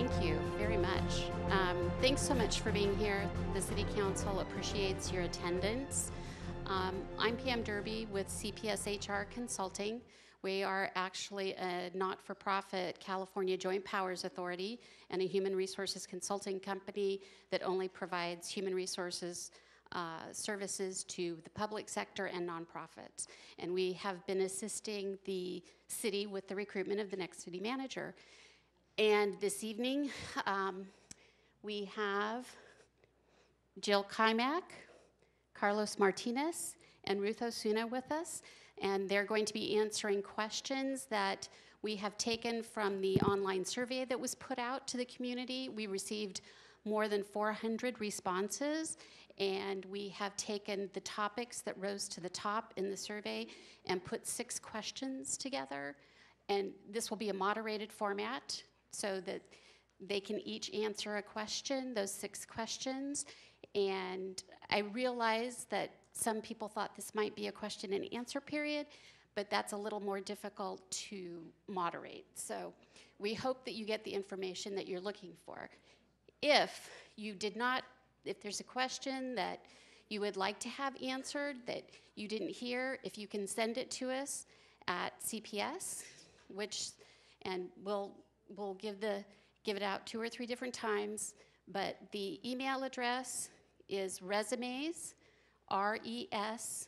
Thank you very much. Thanks so much for being here. The City Council appreciates your attendance. I'm Pam Derby with CPS HR Consulting. We are actually a not-for-profit California Joint Powers Authority and a human resources consulting company that only provides human resources services to the public sector and nonprofits. And we have been assisting the city with the recruitment of the next city manager. And this evening, we have Jill Keimach, Carlos Martinez, and Ruth Osuna with us. And they're going to be answering questions that we have taken from the online survey that was put out to the community. We received more than 400 responses, and we have taken the topics that rose to the top in the survey and put 6 questions together. And this will be a moderated format so that they can each answer a question, those 6 questions. And I realize that some people thought this might be a question and answer period, but that's a little more difficult to moderate. So we hope that you get the information that you're looking for. If you did not, if there's a question that you would like to have answered that you didn't hear, if you can send it to us at CPS, and we'll give it out 2 or 3 different times, but the email address is resumes, RESUMES,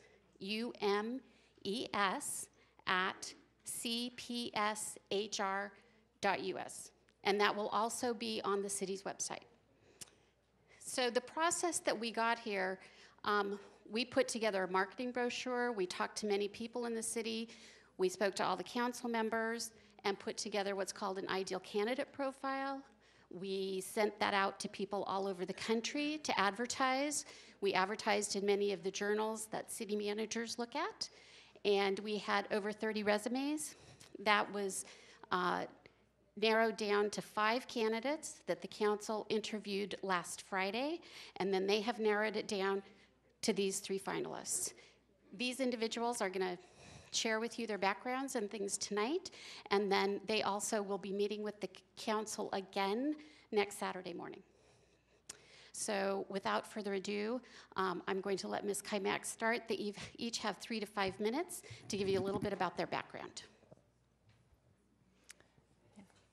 at cpshr.us. And that will also be on the city's website. So the process that we got here, we put together a marketing brochure. We talked to many people in the city. We spoke to all the council members and put together what's called an ideal candidate profile. We sent that out to people all over the country to advertise. We advertised in many of the journals that city managers look at. And we had over 30 resumes. That was narrowed down to 5 candidates that the council interviewed last Friday, and then they have narrowed it down to these 3 finalists. These individuals are going to share with you their backgrounds and things tonight, and then they also will be meeting with the council again next Saturday morning. So without further ado, I'm going to let Ms. Keimach start. They each have 3 to 5 minutes to give you a little bit about their background.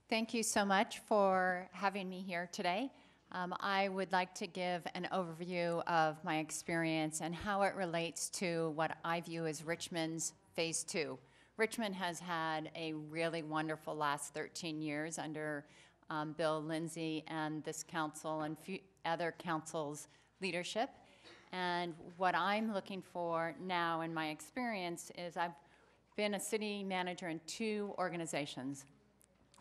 Thank you so much for having me here today. I would like to give an overview of my experience and how it relates to what I view as Richmond's Phase 2. Richmond has had a really wonderful last 13 years under Bill Lindsay and this council and other councils' leadership. And what I'm looking for now in my experience is I've been a city manager in 2 organizations.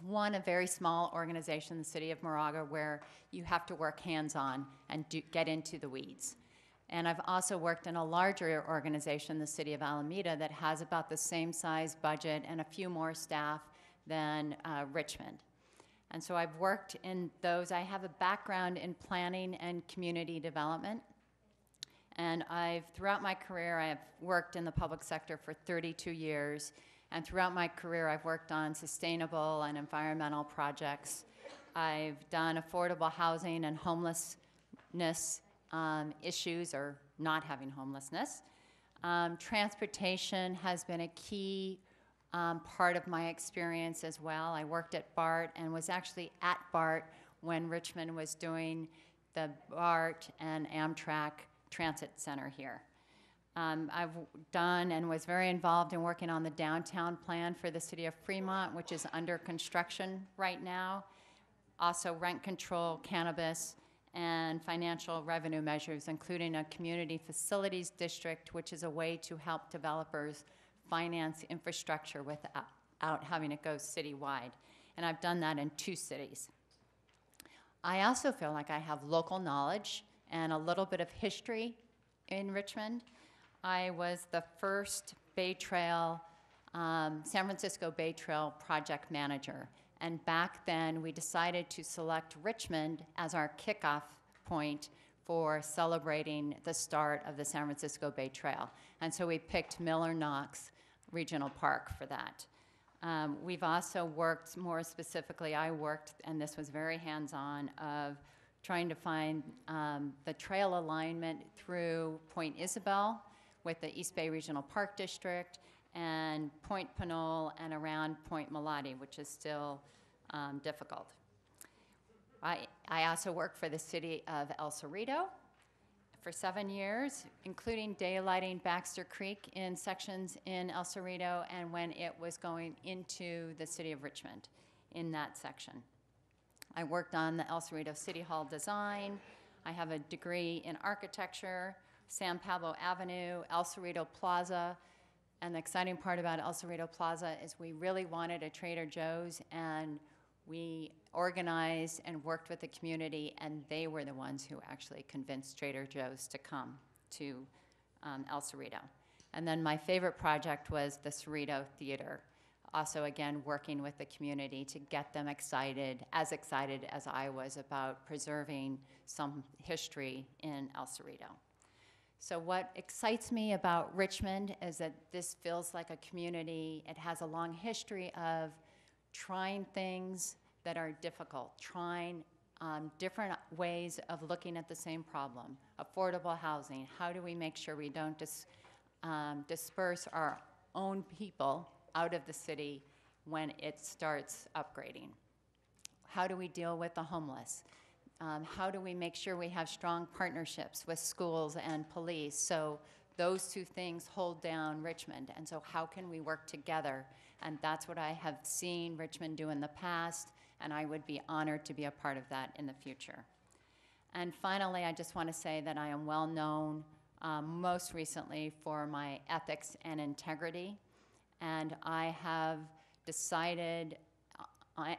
One, a very small organization, the City of Moraga, where you have to work hands-on and get into the weeds. And I've also worked in a larger organization, the City of Alameda, that has about the same size budget and a few more staff than Richmond. And so I've worked in those. I have a background in planning and community development. And throughout my career, I have worked in the public sector for 32 years. And throughout my career, I've worked on sustainable and environmental projects. I've done affordable housing and homelessness issues, or not having homelessness. Transportation has been a key part of my experience as well. I worked at BART and was actually at BART when Richmond was doing the BART and Amtrak Transit Center here. I've done and was very involved in working on the downtown plan for the city of Fremont, which is under construction right now. Also rent control, cannabis, and financial revenue measures, including a community facilities district, which is a way to help developers finance infrastructure without having it go citywide. And I've done that in 2 cities. I also feel like I have local knowledge and a little bit of history in Richmond. I was the first Bay Trail, San Francisco Bay Trail project manager. And back then, we decided to select Richmond as our kickoff point for celebrating the start of the San Francisco Bay Trail. And so we picked Miller Knox Regional Park for that. We've also worked more specifically, I worked, and this was very hands-on, of trying to find the trail alignment through Point Isabel with the East Bay Regional Park District and Point Pinole and around Point Malati, which is still difficult. I also worked for the city of El Cerrito for 7 years, including daylighting Baxter Creek in sections in El Cerrito and when it was going into the City of Richmond in that section. I worked on the El Cerrito City Hall design. I have a degree in architecture, San Pablo Avenue, El Cerrito Plaza. And the exciting part about El Cerrito Plaza is we really wanted a Trader Joe's, and we organized and worked with the community, and they were the ones who actually convinced Trader Joe's to come to El Cerrito. And then my favorite project was the Cerrito Theater. Also, again, working with the community to get them excited as I was about preserving some history in El Cerrito. So what excites me about Richmond is that this feels like a community. It has a long history of trying things that are difficult, trying different ways of looking at the same problem. Affordable housing, how do we make sure we don't disperse our own people out of the city when it starts upgrading? How do we deal with the homeless? How do we make sure we have strong partnerships with schools and police so those two things hold down Richmond? And so how can we work together? And that's what I have seen Richmond do in the past, and I would be honored to be a part of that in the future. And finally, I just want to say that I am well known most recently for my ethics and integrity. And I have decided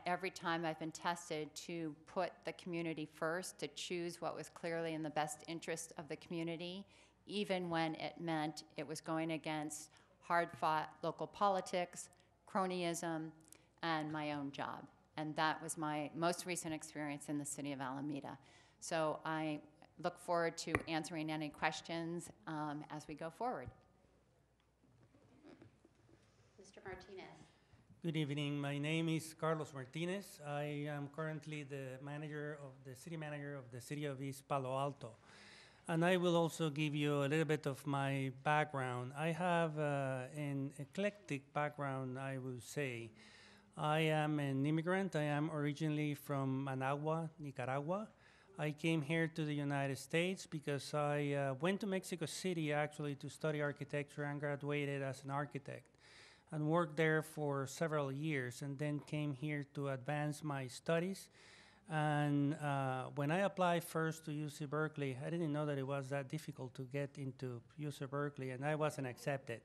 every time I've been tested to put the community first, to choose what was clearly in the best interest of the community, even when it meant it was going against hard-fought local politics, cronyism, and my own job. And that was my most recent experience in the city of Alameda. So I look forward to answering any questions as we go forward. Mr. Martinez. Good evening. My name is Carlos Martinez. I am currently the city manager of the city of East Palo Alto. And I will also give you a little bit of my background. I have an eclectic background, I would say. I am an immigrant. I am originally from Managua, Nicaragua. I came here to the United States because I went to Mexico City actually to study architecture and graduated as an architect and worked there for several years, and then came here to advance my studies. And when I applied first to UC Berkeley, I didn't know that it was that difficult to get into UC Berkeley, and I wasn't accepted.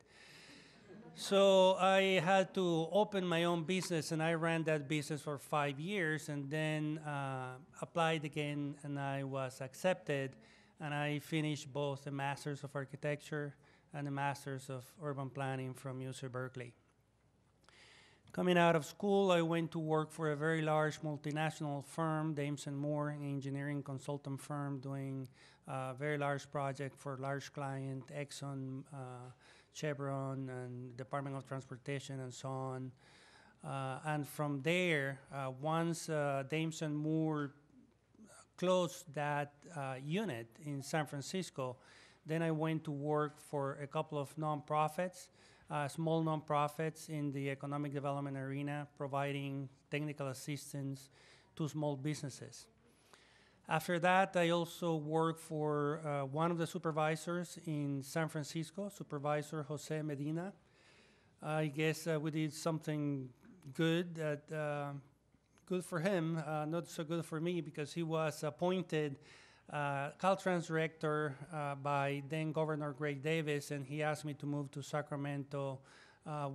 So I had to open my own business, and I ran that business for 5 years, and then applied again, and I was accepted, and I finished both the Masters of Architecture and the Masters of Urban Planning from UC Berkeley. Coming out of school, I went to work for a very large multinational firm, Dames & Moore, an engineering consultant firm doing a very large project for large client, Exxon, Chevron, and Department of Transportation, and so on. And from there, once Dames & Moore closed that unit in San Francisco, then I went to work for a couple of nonprofits, small nonprofits in the economic development arena, providing technical assistance to small businesses. After that, I also worked for one of the supervisors in San Francisco, Supervisor Jose Medina. I guess we did something good, good for him, not so good for me, because he was appointed Caltrans director by then Governor Greg Davis, and he asked me to move to Sacramento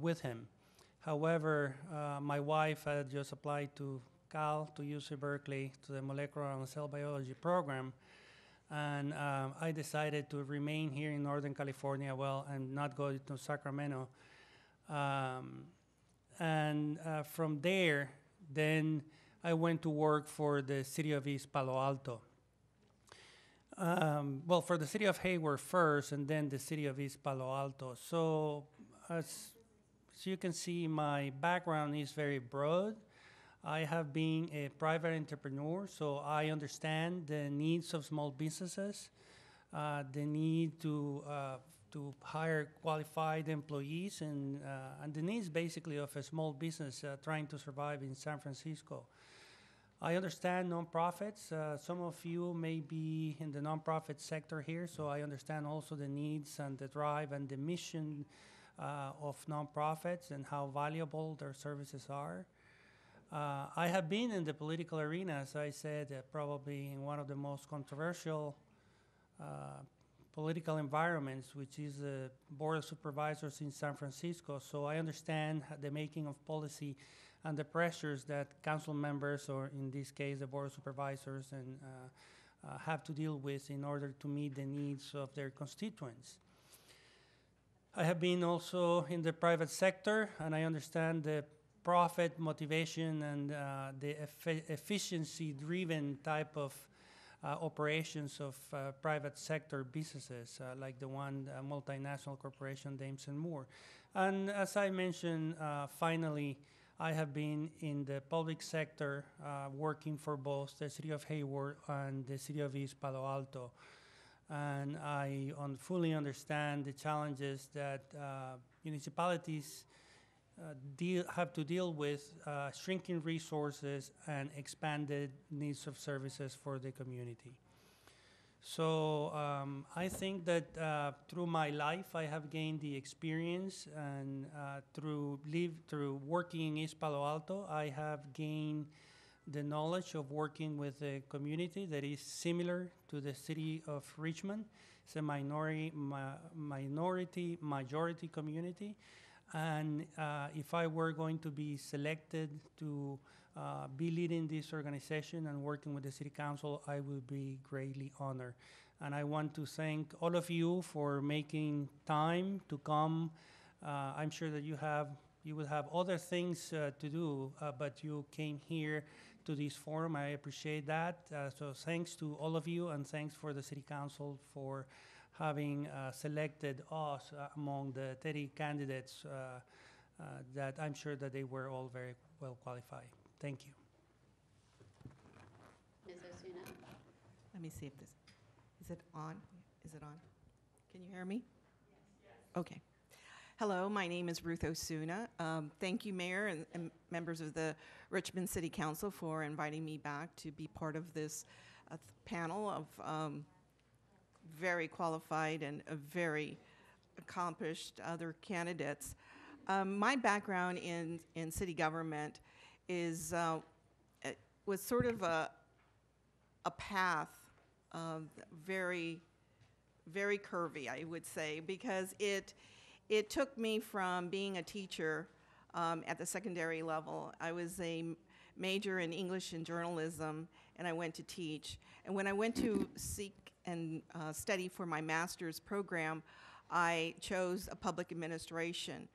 with him. However, my wife had just applied to Cal, to UC Berkeley, to the molecular and cell biology program, and I decided to remain here in Northern California, and not go to Sacramento. From there, then I went to work for the city of East Palo Alto. For the city of Hayward first, and then the city of East Palo Alto. So as as you can see, my background is very broad. I have been a private entrepreneur, so I understand the needs of small businesses, the need to hire qualified employees, and the needs basically of a small business trying to survive in San Francisco. I understand nonprofits. Some of you may be in the nonprofit sector here, so I understand also the needs and the drive and the mission of nonprofits and how valuable their services are. I have been in the political arena, as I said, probably in one of the most controversial political environments, which is the Board of Supervisors in San Francisco. So I understand the making of policy and the pressures that council members, or in this case, the Board of Supervisors, and have to deal with in order to meet the needs of their constituents. I have been also in the private sector, and I understand the profit motivation and the efficiency-driven type of operations of private sector businesses, like the one multinational corporation, Dames and Moore. And as I mentioned, finally, I have been in the public sector working for both the City of Hayward and the City of East Palo Alto. And I fully understand the challenges that municipalities have to deal with, shrinking resources and expanded needs of services for the community. So I think that through my life, I have gained the experience, and through working in East Palo Alto, I have gained the knowledge of working with a community that is similar to the City of Richmond. It's a majority community. And if I were going to be selected to be leading this organization and working with the City Council, I would be greatly honored. And I want to thank all of you for making time to come. I'm sure that you will have other things to do, but you came here to this forum. I appreciate that. So thanks to all of you, and thanks for the City Council for having selected us among the 30 candidates that I'm sure that they were all very well qualified. Thank you. Ms. Osuna? Let me see if this, is it on? Is it on? Can you hear me? Yes. Okay. Hello, my name is Ruth Osuna. Thank you, Mayor and members of the Richmond City Council, for inviting me back to be part of this panel of very qualified and very accomplished other candidates. My background in city government is was sort of a path, very curvy, I would say, because it took me from being a teacher at the secondary level. I was a major in English and journalism, and I went to teach. And when I went to seek and study for my master's program, I chose a public administration.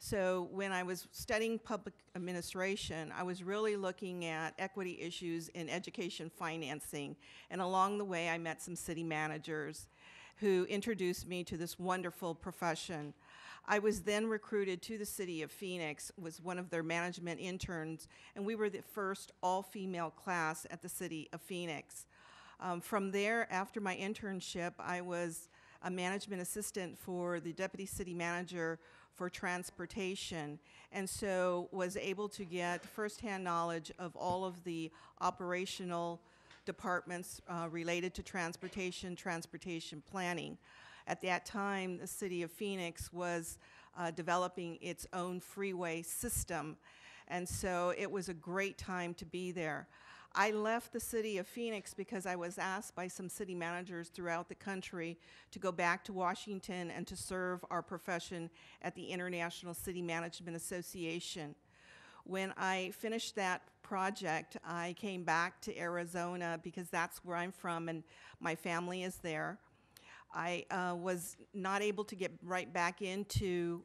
So when I was studying public administration, I was really looking at equity issues in education financing. And along the way, I met some city managers who introduced me to this wonderful profession. I was then recruited to the city of Phoenix, was one of their management interns, and we were the first all-female class at the city of Phoenix. From there, after my internship, I was a management assistant for the deputy city manager for transportation, and so was able to get firsthand knowledge of all of the operational departments related to transportation planning. At that time, the city of Phoenix was developing its own freeway system, and so it was a great time to be there. I left the city of Phoenix because I was asked by some city managers throughout the country to go back to Washington and to serve our profession at the International City Management Association. When I finished that project, I came back to Arizona because that's where I'm from and my family is there. I was not able to get right back into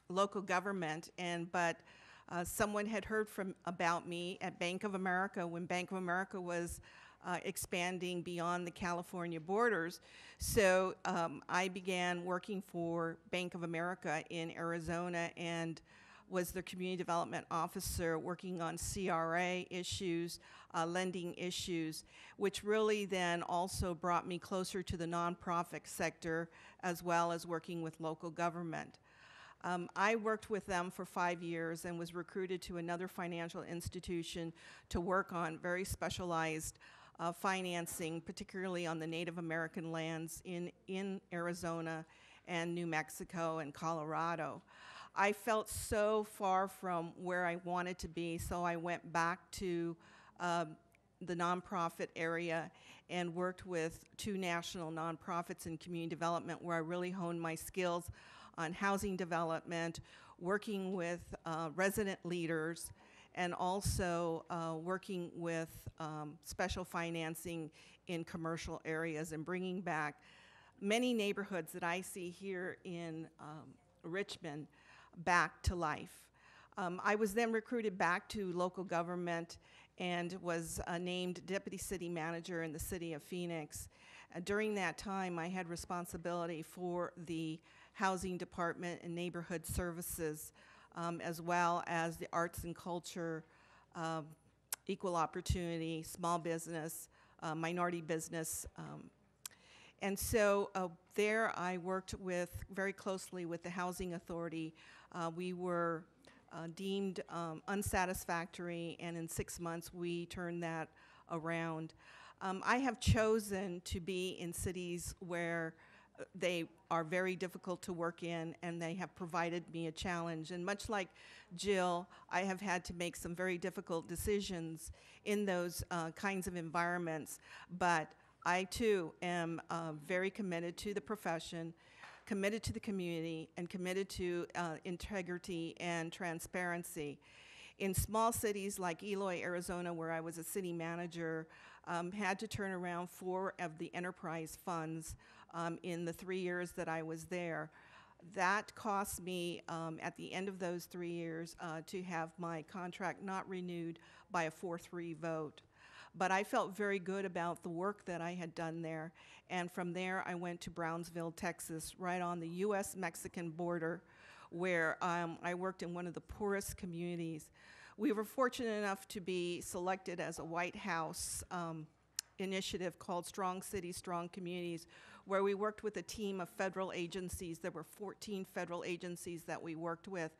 local government, but someone had heard about me at Bank of America when Bank of America was expanding beyond the California borders. So I began working for Bank of America in Arizona and was the community development officer working on CRA issues, lending issues, which really then also brought me closer to the nonprofit sector as well as working with local government. I worked with them for 5 years and was recruited to another financial institution to work on very specialized financing, particularly on the Native American lands in Arizona and New Mexico and Colorado. I felt so far from where I wanted to be, so I went back to the nonprofit area and worked with 2 national nonprofits in community development where I really honed my skills on housing development, working with resident leaders, and also working with special financing in commercial areas and bringing back many neighborhoods that I see here in Richmond back to life. I was then recruited back to local government and was named Deputy City Manager in the City of Phoenix. During that time, I had responsibility for the Housing Department and Neighborhood Services, as well as the arts and culture, equal opportunity, small business, minority business. And so there I worked very closely with the Housing Authority. We were deemed unsatisfactory, and in 6 months we turned that around. I have chosen to be in cities where they are very difficult to work in, and they have provided me a challenge. And much like Jill, I have had to make some very difficult decisions in those kinds of environments, but I too am very committed to the profession, committed to the community, and committed to integrity and transparency. In small cities like Eloy, Arizona, where I was a city manager, had to turn around 4 of the enterprise funds in the 3 years that I was there. That cost me, at the end of those 3 years, to have my contract not renewed by a 4-3 vote. But I felt very good about the work that I had done there. And from there, I went to Brownsville, Texas, right on the US-Mexican border, where I worked in one of the poorest communities. We were fortunate enough to be selected as a White House initiative called Strong Cities, Strong Communities, where we worked with a team of federal agencies. There were 14 federal agencies that we worked with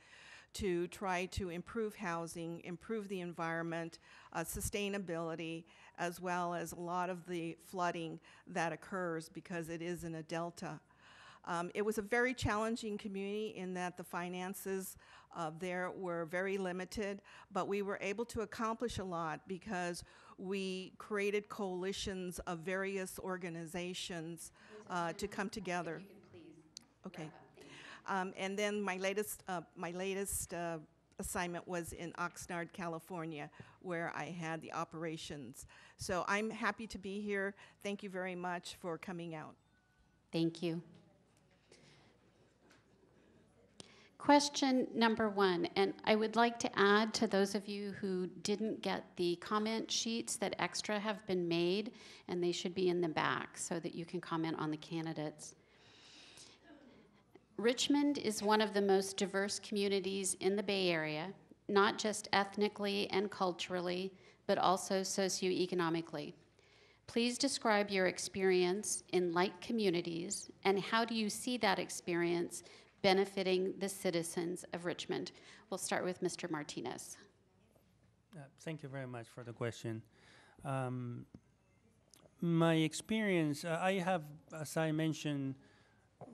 to try to improve housing, improve the environment, sustainability, as well as a lot of the flooding that occurs because it is in a delta. It was a very challenging community in that the finances there were very limited, but we were able to accomplish a lot because we created coalitions of various organizations to come together. Okay. And then my latest assignment was in Oxnard, California, where I had the operations. So I'm happy to be here. Thank you very much for coming out. Thank you. Question number 1, and I would like to add to those of you who didn't get the comment sheets that extra have been made, and they should be in the back so that you can comment on the candidates. Richmond is one of the most diverse communities in the Bay Area, not just ethnically and culturally, but also socioeconomically. Please describe your experience in like communities, and how do you see that experience benefiting the citizens of Richmond? We'll start with Mr. Martinez. Thank you very much for the question. My experience, I have, as I mentioned,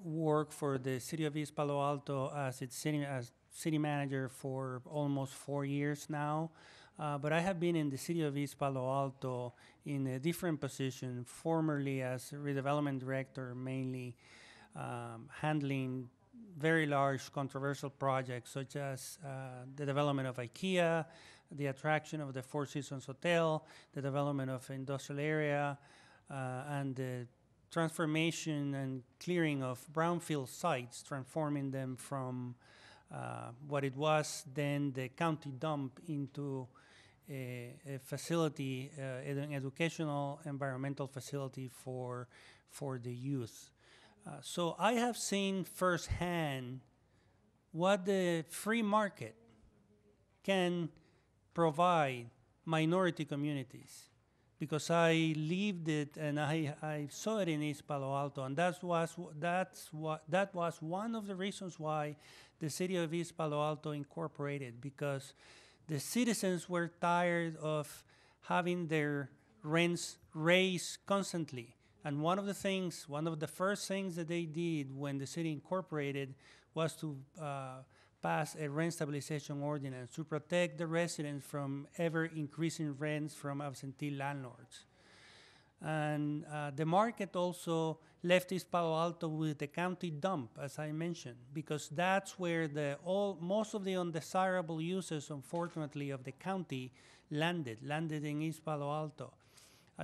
worked for the City of East Palo Alto as city manager for almost 4 years now. But I have been in the City of East Palo Alto in a different position, formerly as redevelopment director, mainly handling very large controversial projects such as the development of IKEA, the attraction of the Four Seasons Hotel, the development of industrial area, and the transformation and clearing of brownfield sites, transforming them from what it was then the county dump into a facility, an educational environmental facility for the youth. So I have seen firsthand what the free market can provide minority communities, because I lived it and I saw it in East Palo Alto, and that was one of the reasons why the city of East Palo Alto incorporated, because the citizens were tired of having their rents raised constantly. And one of the first things that they did when the city incorporated was to pass a rent stabilization ordinance to protect the residents from ever increasing rents from absentee landlords. And the market also left East Palo Alto with the county dump, as I mentioned, because that's where most of the undesirable uses, unfortunately, of the county landed in East Palo Alto,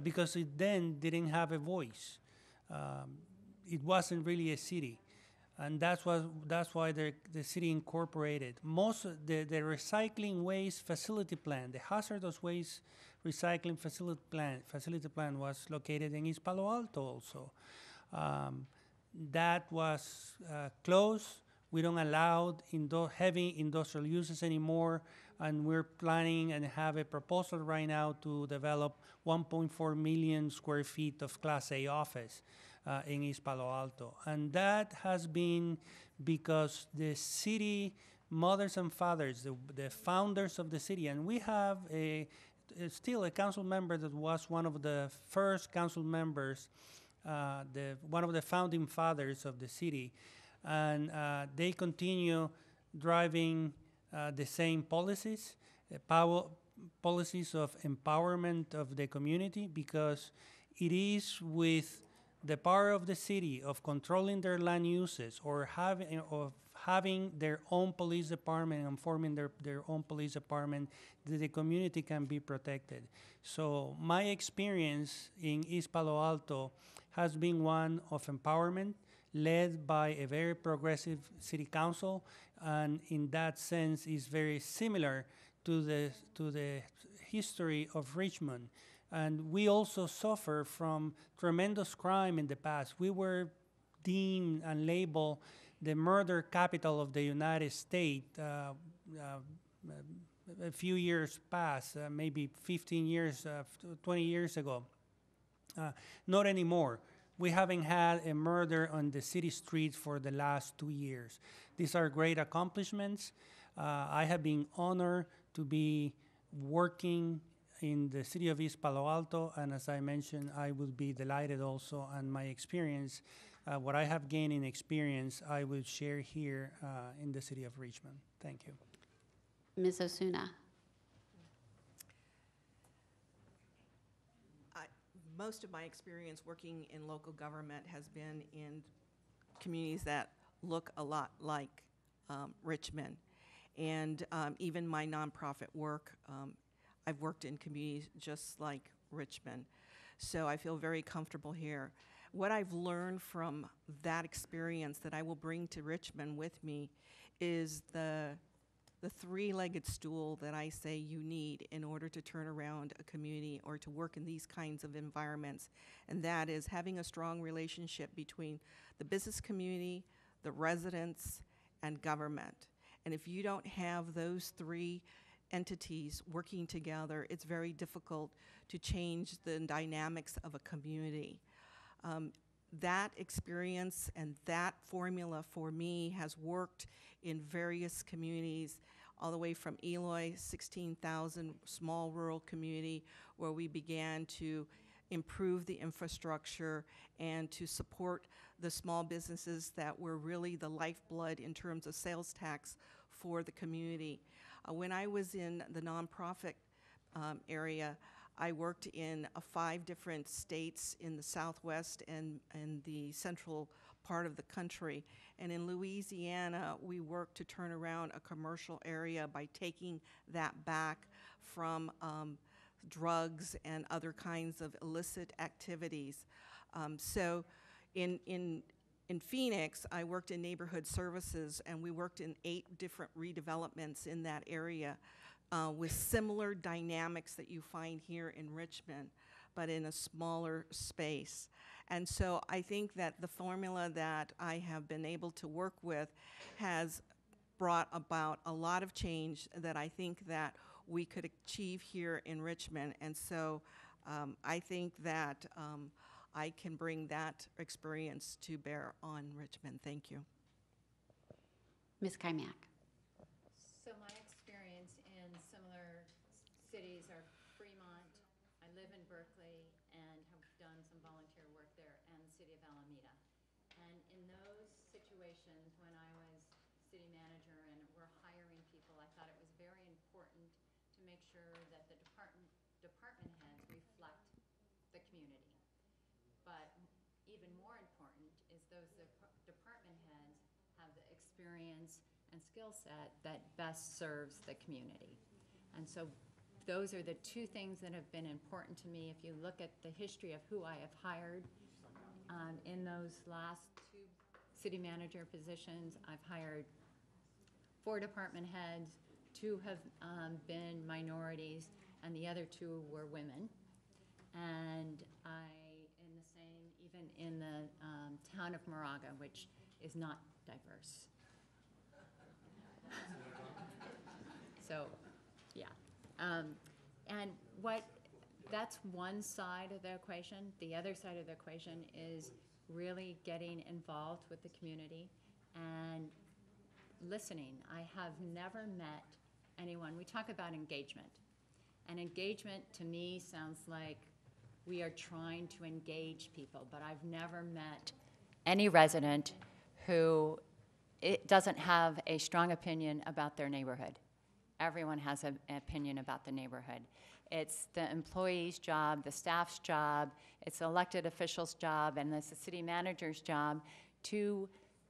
because it then didn't have a voice. It wasn't really a city. And that's why the city incorporated. Most of the recycling waste facility plan, the hazardous waste recycling facility plan was located in East Palo Alto also. That was closed. We don't allow heavy industrial uses anymore, and we're planning and have a proposal right now to develop 1.4 million square feet of Class A office in East Palo Alto. And that has been because the city mothers and fathers, the founders of the city, and we have still a council member that was one of the first council members, one of the founding fathers of the city, and they continue driving the same policies, policies of empowerment of the community, because it is with the power of the city of controlling their land uses or having their own police department and forming their own police department that the community can be protected. So my experience in East Palo Alto has been one of empowerment, led by a very progressive city council, and in that sense is very similar to the history of Richmond. And we also suffer from tremendous crime in the past. We were deemed and labeled the murder capital of the United States a few years past, maybe 15 years, 20 years ago. Not anymore. We haven't had a murder on the city streets for the last 2 years. These are great accomplishments. I have been honored to be working in the city of East Palo Alto, and as I mentioned, I will be delighted also, and my experience, what I have gained in experience, I will share here in the city of Richmond. Thank you. Ms. Osuna. Most of my experience working in local government has been in communities that look a lot like Richmond. And even my nonprofit work, I've worked in communities just like Richmond. So I feel very comfortable here. What I've learned from that experience that I will bring to Richmond with me is the three-legged stool that I say you need in order to turn around a community or to work in these kinds of environments. And that is having a strong relationship between the business community, the residents, and government. And if you don't have those three entities working together, it's very difficult to change the dynamics of a community. That experience and that formula for me has worked in various communities, all the way from Eloy, 16,000 small rural community, where we began to improve the infrastructure and to support the small businesses that were really the lifeblood in terms of sales tax for the community. When I was in the nonprofit area, I worked in 5 different states in the Southwest and the central part of the country. And in Louisiana, we worked to turn around a commercial area by taking that back from drugs and other kinds of illicit activities. So in Phoenix, I worked in neighborhood services, and we worked in 8 different redevelopments in that area, with similar dynamics that you find here in Richmond, but in a smaller space. And so I think that the formula that I have been able to work with has brought about a lot of change that I think that we could achieve here in Richmond. And so I think that I can bring that experience to bear on Richmond. Thank you. Ms. Keimach. So my experience in similar cities are Fremont. I live in Berkeley and have done some volunteer work there, and the city of Alameda. And in those situations, when I was city manager and we're hiring people, I thought it was very important to make sure that the department heads reflect the community. But even more important is those department heads have the experience and skill set that best serves the community. And so those are the two things that have been important to me. If you look at the history of who I have hired in those last 2 city manager positions, I've hired 4 department heads, 2 have been minorities, and the other 2 were women. And in the same, even in the town of Moraga, which is not diverse. So, yeah. And that's one side of the equation. The other side of the equation is really getting involved with the community and listening. I have never met anyone, we talk about engagement. And engagement to me sounds like we are trying to engage people, but I've never met any resident who doesn't have a strong opinion about their neighborhood. Everyone has an opinion about the neighborhood. It's the employee's job, the staff's job, it's the elected official's job, and it's the city manager's job to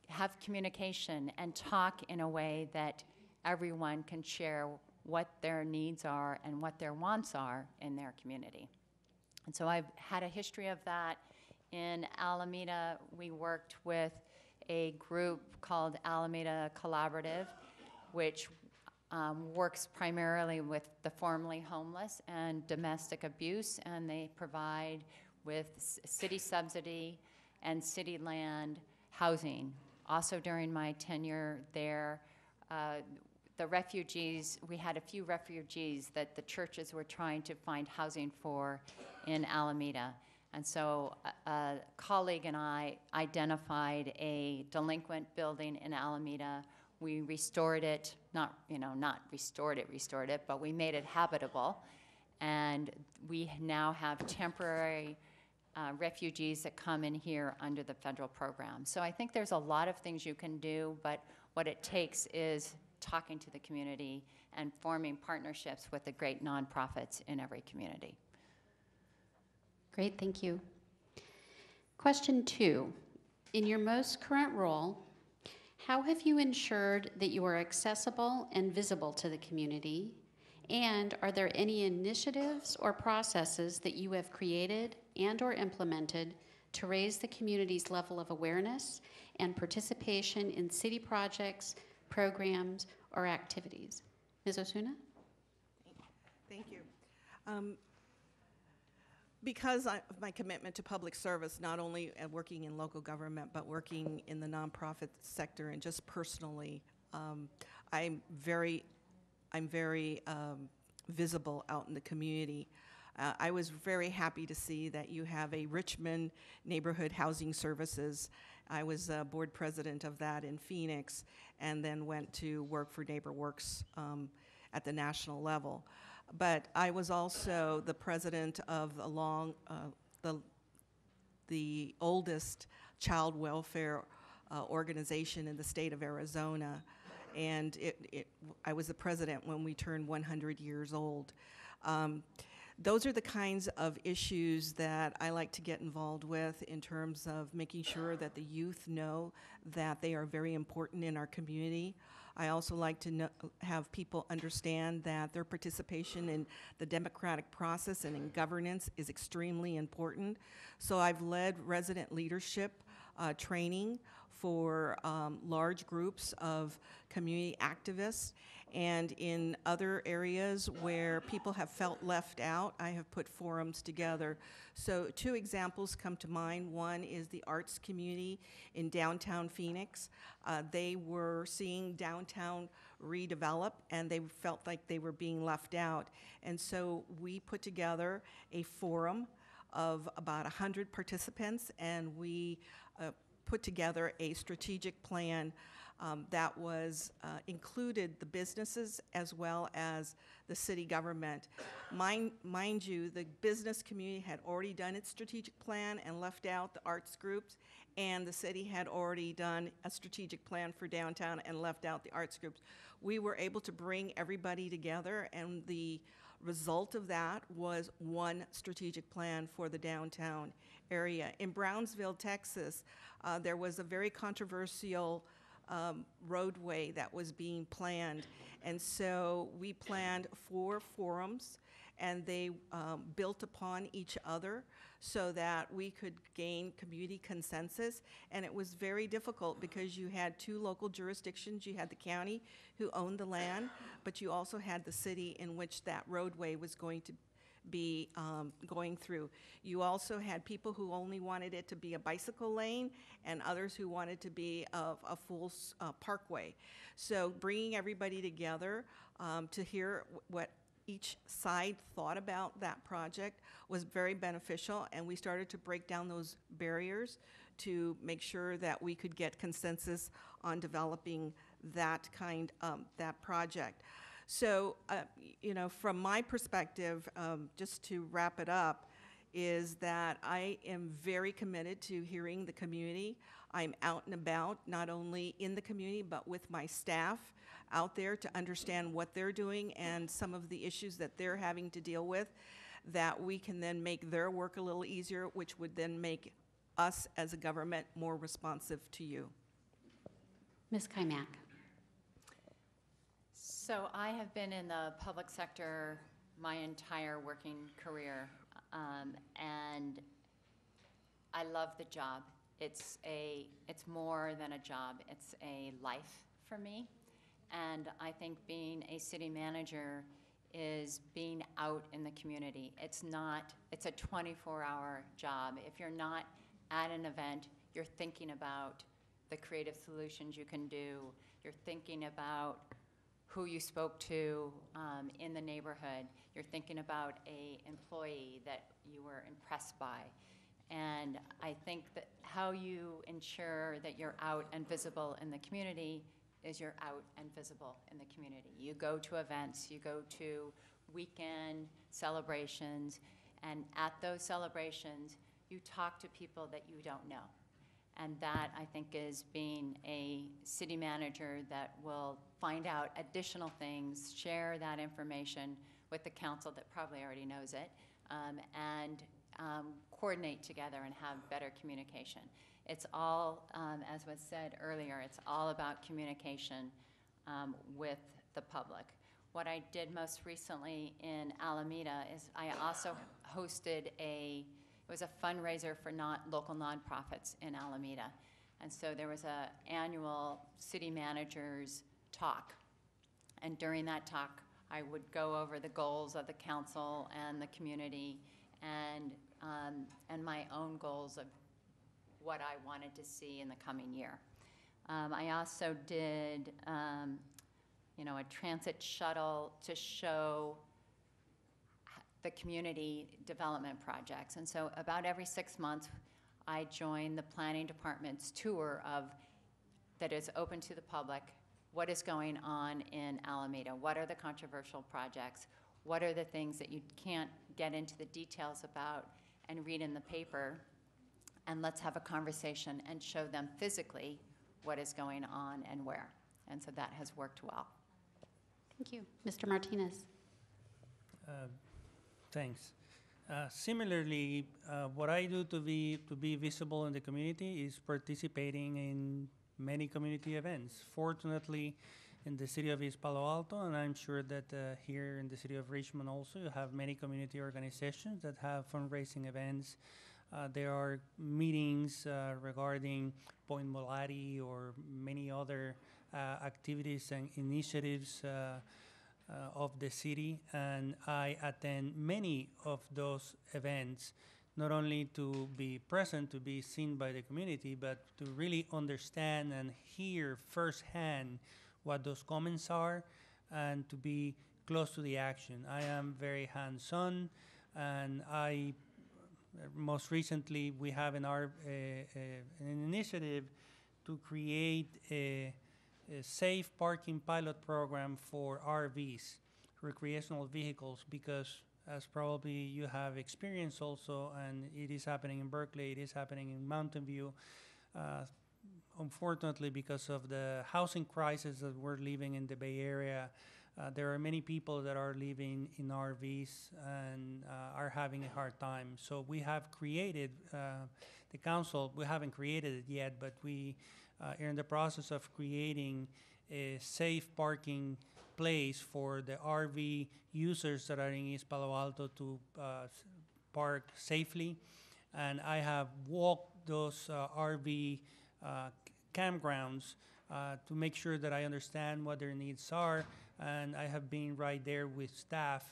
have communication and talk in a way that everyone can share what their needs are and what their wants are in their community. And so I've had a history of that. In Alameda, we worked with a group called Alameda Collaborative, which works primarily with the formerly homeless and domestic abuse, and they provide with city subsidy and city land housing. Also during my tenure there, the refugees, we had a few refugees that the churches were trying to find housing for in Alameda. And so a colleague and I identified a delinquent building in Alameda. We restored it, not restored it, but we made it habitable. And we now have temporary refugees that come in here under the federal program. So I think there's a lot of things you can do, but what it takes is talking to the community and forming partnerships with the great nonprofits in every community. Great, thank you. Question 2. In your most current role, how have you ensured that you are accessible and visible to the community? And are there any initiatives or processes that you have created and or implemented to raise the community's level of awareness and participation in city projects, programs, or activities? Ms. Osuna? Thank you. Because of my commitment to public service, not only working in local government, but working in the nonprofit sector and just personally, I'm very visible out in the community. I was very happy to see that you have a Richmond Neighborhood Housing Services. I was board president of that in Phoenix, and then went to work for NeighborWorks at the national level. But I was also the president of the oldest child welfare organization in the state of Arizona, and I was the president when we turned 100 years old. Those are the kinds of issues that I like to get involved with in terms of making sure that the youth know that they are very important in our community. I also like to have people understand that their participation in the democratic process and in governance is extremely important. So I've led resident leadership training for large groups of community activists, And in other areas where people have felt left out, I have put forums together. So 2 examples come to mind. One is the arts community in downtown Phoenix. They were seeing downtown redevelop, and they felt like they were being left out. And so we put together a forum of about 100 participants, and we put together a strategic plan that was included the businesses as well as the city government. Mind you, the business community had already done its strategic plan and left out the arts groups, and the city had already done a strategic plan for downtown and left out the arts groups. We were able to bring everybody together, and the result of that was one strategic plan for the downtown area. In Brownsville, Texas, there was a very controversial roadway that was being planned. And so we planned 4 forums, and they built upon each other so that we could gain community consensus. And it was very difficult because you had 2 local jurisdictions. You had the county who owned the land, but you also had the city in which that roadway was going to be going through. You also had people who only wanted it to be a bicycle lane and others who wanted to be a full parkway. So bringing everybody together to hear what each side thought about that project was very beneficial, and we started to break down those barriers to make sure that we could get consensus on developing that that project. So, you know, from my perspective, just to wrap it up, is that I am very committed to hearing the community. I'm out and about, not only in the community, but with my staff out there to understand what they're doing and some of the issues that they're having to deal with, that we can then make their work a little easier, which would then make us as a government more responsive to you. Ms. Keimach. So I have been in the public sector my entire working career, and I love the job. It's more than a job. It's a life for me, and I think being a city manager is being out in the community. It's a 24-hour job. If you're not at an event, you're thinking about the creative solutions you can do. You're thinking about who you spoke to in the neighborhood. You're thinking about an employee that you were impressed by. And I think that how you ensure that you're out and visible in the community is you're out and visible in the community. You go to events, you go to weekend celebrations, and at those celebrations, you talk to people that you don't know. And that, I think, is being a city manager that will find out additional things, share that information with the council that probably already knows it, and coordinate together and have better communication. It's all, as was said earlier, it's all about communication with the public. What I did most recently in Alameda is I also hosted it was a fundraiser for local nonprofits in Alameda. And so there was an annual city managers talk. And during that talk, I would go over the goals of the council and the community and my own goals of what I wanted to see in the coming year. I also did, a transit shuttle to show the community development projects. And so about every 6 months, I join the planning department's tour that is open to the public. What is going on in Alameda? What are the controversial projects? What are the things that you can't get into the details about and read in the paper? And let's have a conversation and show them physically what is going on and where. And so that has worked well. Thank you. Mr. Martinez. Thanks. Similarly, what I do to be visible in the community is participating in many community events. Fortunately, in the city of East Palo Alto, and I'm sure that here in the city of Richmond also, you have many community organizations that have fundraising events. There are meetings regarding Point Molari or many other activities and initiatives of the city, and I attend many of those events, not only to be present, to be seen by the community, but to really understand and hear firsthand what those comments are and to be close to the action. I am very hands-on, and most recently we have in our an initiative to create a safe parking pilot program for RVs, recreational vehicles, because as probably you have experienced also, and it is happening in Berkeley, it is happening in Mountain View, unfortunately because of the housing crisis that we're living in the Bay Area, there are many people that are living in RVs and are having a hard time. So we have created, the council, we haven't created it yet, but we are in the process of creating a safe parking place for the RV users that are in East Palo Alto to park safely. And I have walked those RV campgrounds to make sure that I understand what their needs are, and I have been right there with staff,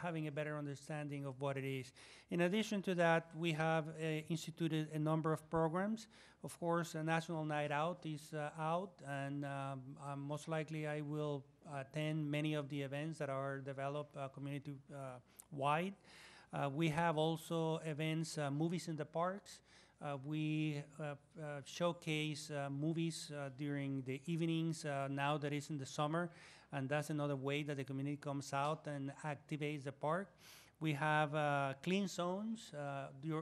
having a better understanding of what it is. In addition to that, we have instituted a number of programs. Of course, a National Night Out is out, and most likely I will attend many of the events that are developed community-wide. We have also events, movies in the parks. We showcase movies during the evenings now that it's in the summer, and that's another way that the community comes out and activates the park. We have clean zones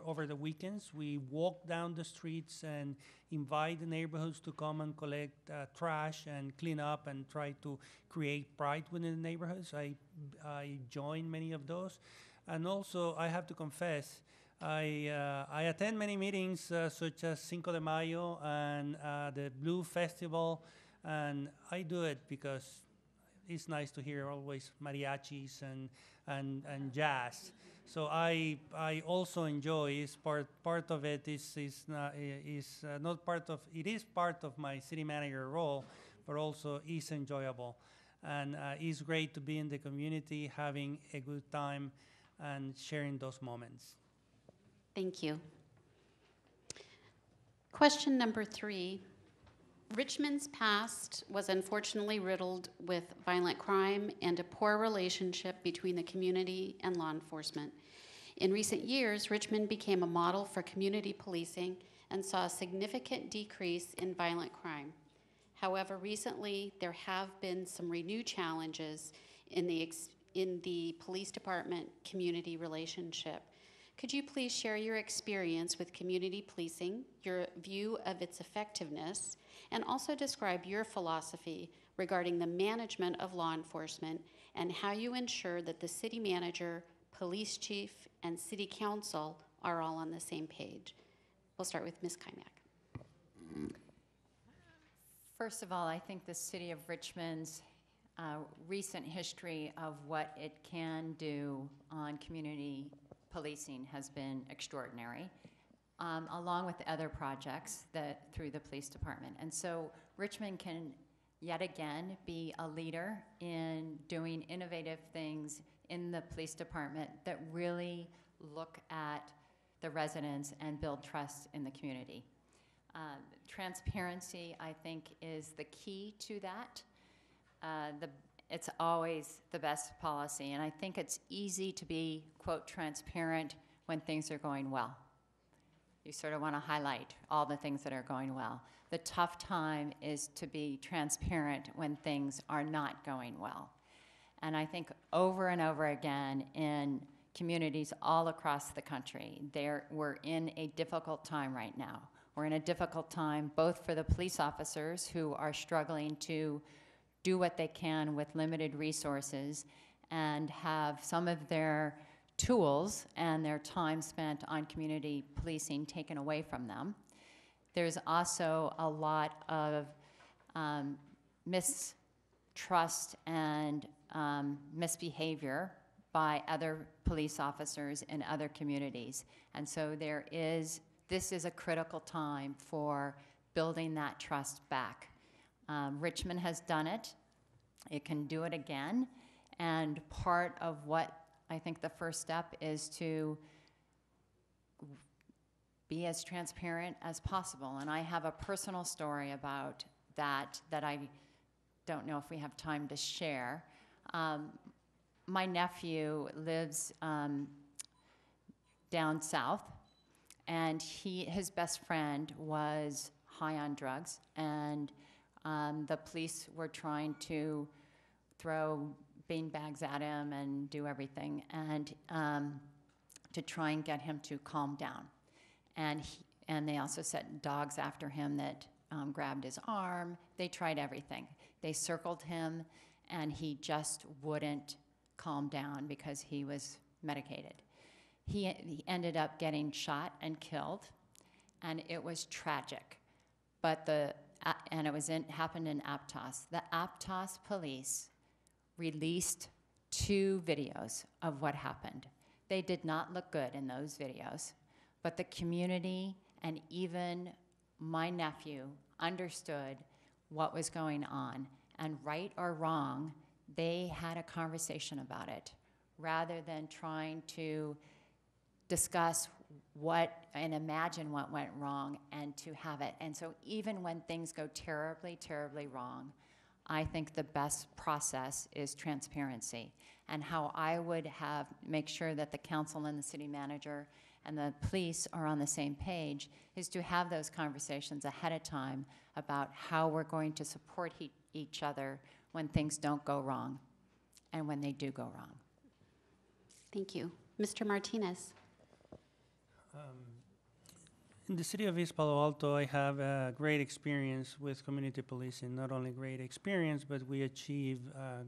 over the weekends. We walk down the streets and invite the neighborhoods to come and collect trash and clean up and try to create pride within the neighborhoods. I join many of those. And also, I have to confess, I attend many meetings such as Cinco de Mayo and the Blue Festival, and I do it because it's nice to hear always mariachis and jazz. So I also enjoy. It's part of it is not part of it is part of my city manager role, but also is enjoyable, and it's great to be in the community, having a good time, and sharing those moments. Thank you. Question number 3. Richmond's past was unfortunately riddled with violent crime and a poor relationship between the community and law enforcement. In recent years, Richmond became a model for community policing and saw a significant decrease in violent crime. However, recently there have been some renewed challenges in the police department community relationship. Could you please share your experience with community policing, your view of its effectiveness, and also describe your philosophy regarding the management of law enforcement and how you ensure that the city manager, police chief, and city council are all on the same page? We'll start with Ms. Keimach. First of all, I think the City of Richmond's recent history of what it can do on community policing has been extraordinary, along with other projects through the police department. And so Richmond can yet again be a leader in doing innovative things in the police department that really look at the residents and build trust in the community. Transparency, I think, is the key to that. It's always the best policy, and I think it's easy to be, quote, transparent when things are going well. You sort of want to highlight all the things that are going well. The tough time is to be transparent when things are not going well. And I think over and over again in communities all across the country, we're in a difficult time right now. We're in a difficult time both for the police officers who are struggling to do what they can with limited resources and have some of their tools and their time spent on community policing taken away from them. There's also a lot of mistrust and misbehavior by other police officers in other communities. And so this is a critical time for building that trust back. Richmond has done it. It can do it again. And part of what I think the first step is to be as transparent as possible. And I have a personal story about that I don't know if we have time to share. My nephew lives down south, and his best friend was high on drugs, and the police were trying to throw beanbags at him and do everything, and to try and get him to calm down. And they also sent dogs after him that grabbed his arm. They tried everything. They circled him, and he just wouldn't calm down because he was medicated. He ended up getting shot and killed, and it was tragic. But and it was happened in Aptos. The Aptos police released 2 videos of what happened. They did not look good in those videos, but the community and even my nephew understood what was going on, and right or wrong, they had a conversation about it rather than trying to discuss what and imagine what went wrong and to have it. And so even when things go terribly, terribly wrong, I think the best process is transparency. And how I would make sure that the council and the city manager and the police are on the same page is to have those conversations ahead of time about how we're going to support each other when things don't go wrong and when they do go wrong. Thank you. Mr. Martinez. In the city of East Palo Alto, I have a great experience with community policing. Not only great experience, but we achieve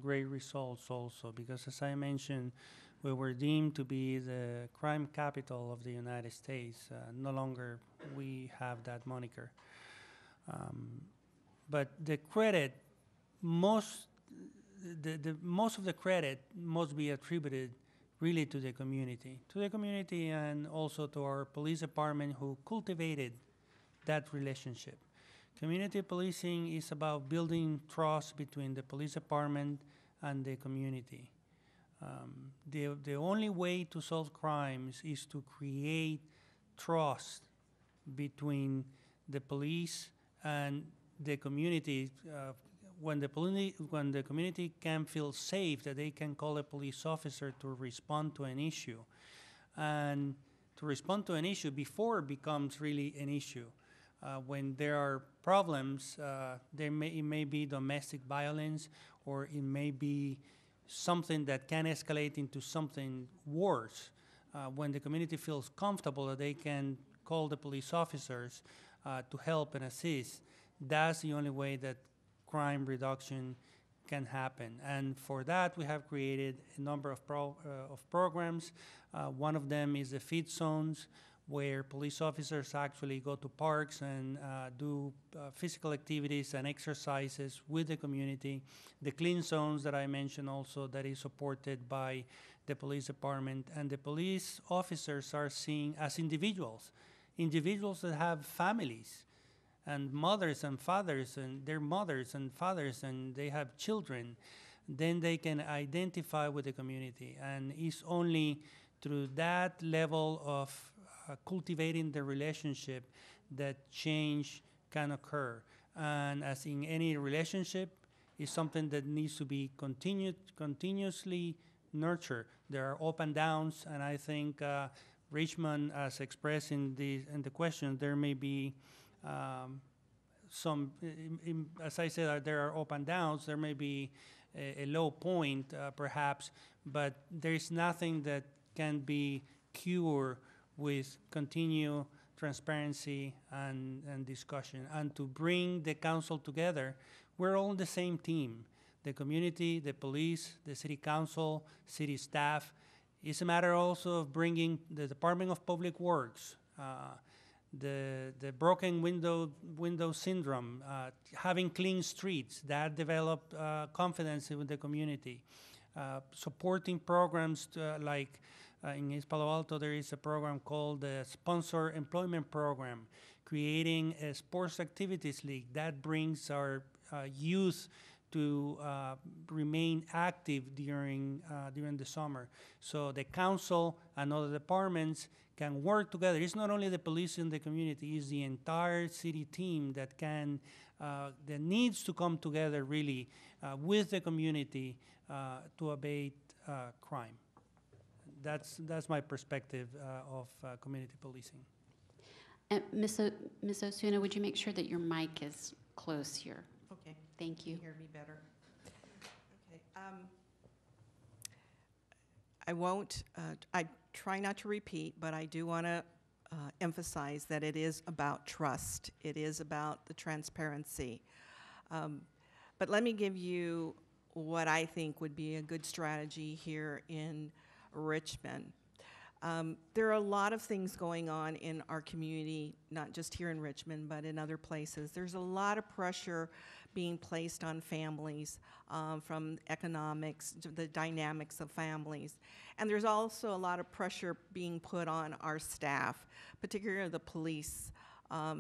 great results also, because as I mentioned, we were deemed to be the crime capital of the United States. No longer we have that moniker. But the credit, most of the credit must be attributed really to the community and also to our police department who cultivated that relationship. Community policing is about building trust between the police department and the community. The only way to solve crimes is to create trust between the police and the community. When the community can feel safe that they can call a police officer to respond to an issue, and to respond to an issue before it becomes really an issue. When there are problems, it may be domestic violence, or it may be something that can escalate into something worse. When the community feels comfortable that they can call the police officers to help and assist, that's the only way that crime reduction can happen. And for that, we have created a number of programs. One of them is the feed zones, where police officers actually go to parks and do physical activities and exercises with the community. The clean zones that I mentioned also, that is supported by the police department. And the police officers are seen as individuals that have families, and mothers and fathers, and their mothers and fathers, and they have children. Then they can identify with the community. And it's only through that level of cultivating the relationship that change can occur. And as in any relationship, it's something that needs to be continuously nurtured. There are up and downs, and I think Richmond, as expressed in the question, there may be some, as I said, there are up and downs. There may be a low point, perhaps, but there is nothing that can be cured with continued transparency and discussion. And to bring the council together, we're all on the same team. The community, the police, the city council, city staff. It's a matter also of bringing the Department of Public Works, the broken window syndrome, having clean streets that develop confidence with the community, supporting programs like in East Palo Alto, there is a program called the Sponsor Employment Program, creating a sports activities league that brings our youth to remain active during the summer. So the council and other departments can work together. It's not only the police in the community, it's the entire city team that that needs to come together really with the community to abate crime. That's my perspective of community policing. And Ms. Osuna, would you make sure that your mic is close here? Okay. Thank you. Can you hear me better? Okay. I won't, I try not to repeat, but I do want to emphasize that it is about trust. It is about the transparency. But let me give you what I think would be a good strategy here in Richmond. There are a lot of things going on in our community, not just here in Richmond, but in other places. There's a lot of pressure being placed on families from economics, the dynamics of families. And there's also a lot of pressure being put on our staff, particularly the police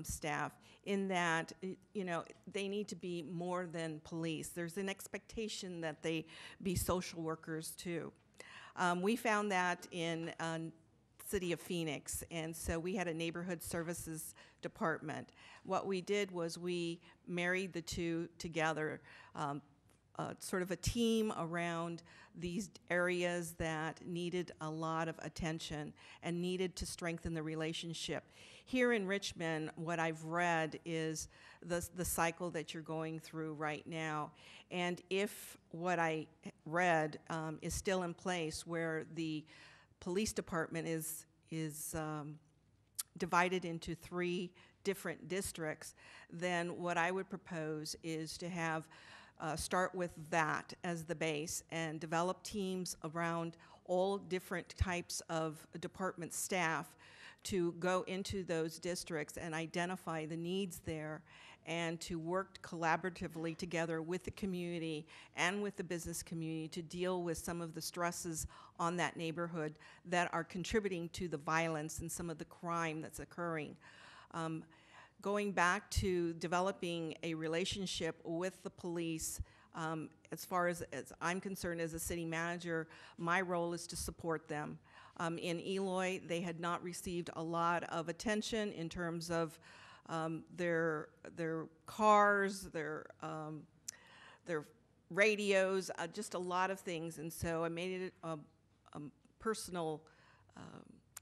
staff, in that, you know, they need to be more than police. There's an expectation that they be social workers too. We found that in City of Phoenix, and so we had a neighborhood services department. What we did was we married the two together, sort of a team around these areas that needed a lot of attention and needed to strengthen the relationship. Here in Richmond, what I've read is the cycle that you're going through right now. And if what I read is still in place, where the police department is divided into 3 different districts, then what I would propose is to have start with that as the base and develop teams around all different types of department staff to go into those districts and identify the needs there, and to work collaboratively together with the community and with the business community to deal with some of the stresses on that neighborhood that are contributing to the violence and some of the crime that's occurring. Going back to developing a relationship with the police, as far as I'm concerned as a city manager, my role is to support them. In Eloy, they had not received a lot of attention in terms of their cars, their radios, just a lot of things. And so I made it a personal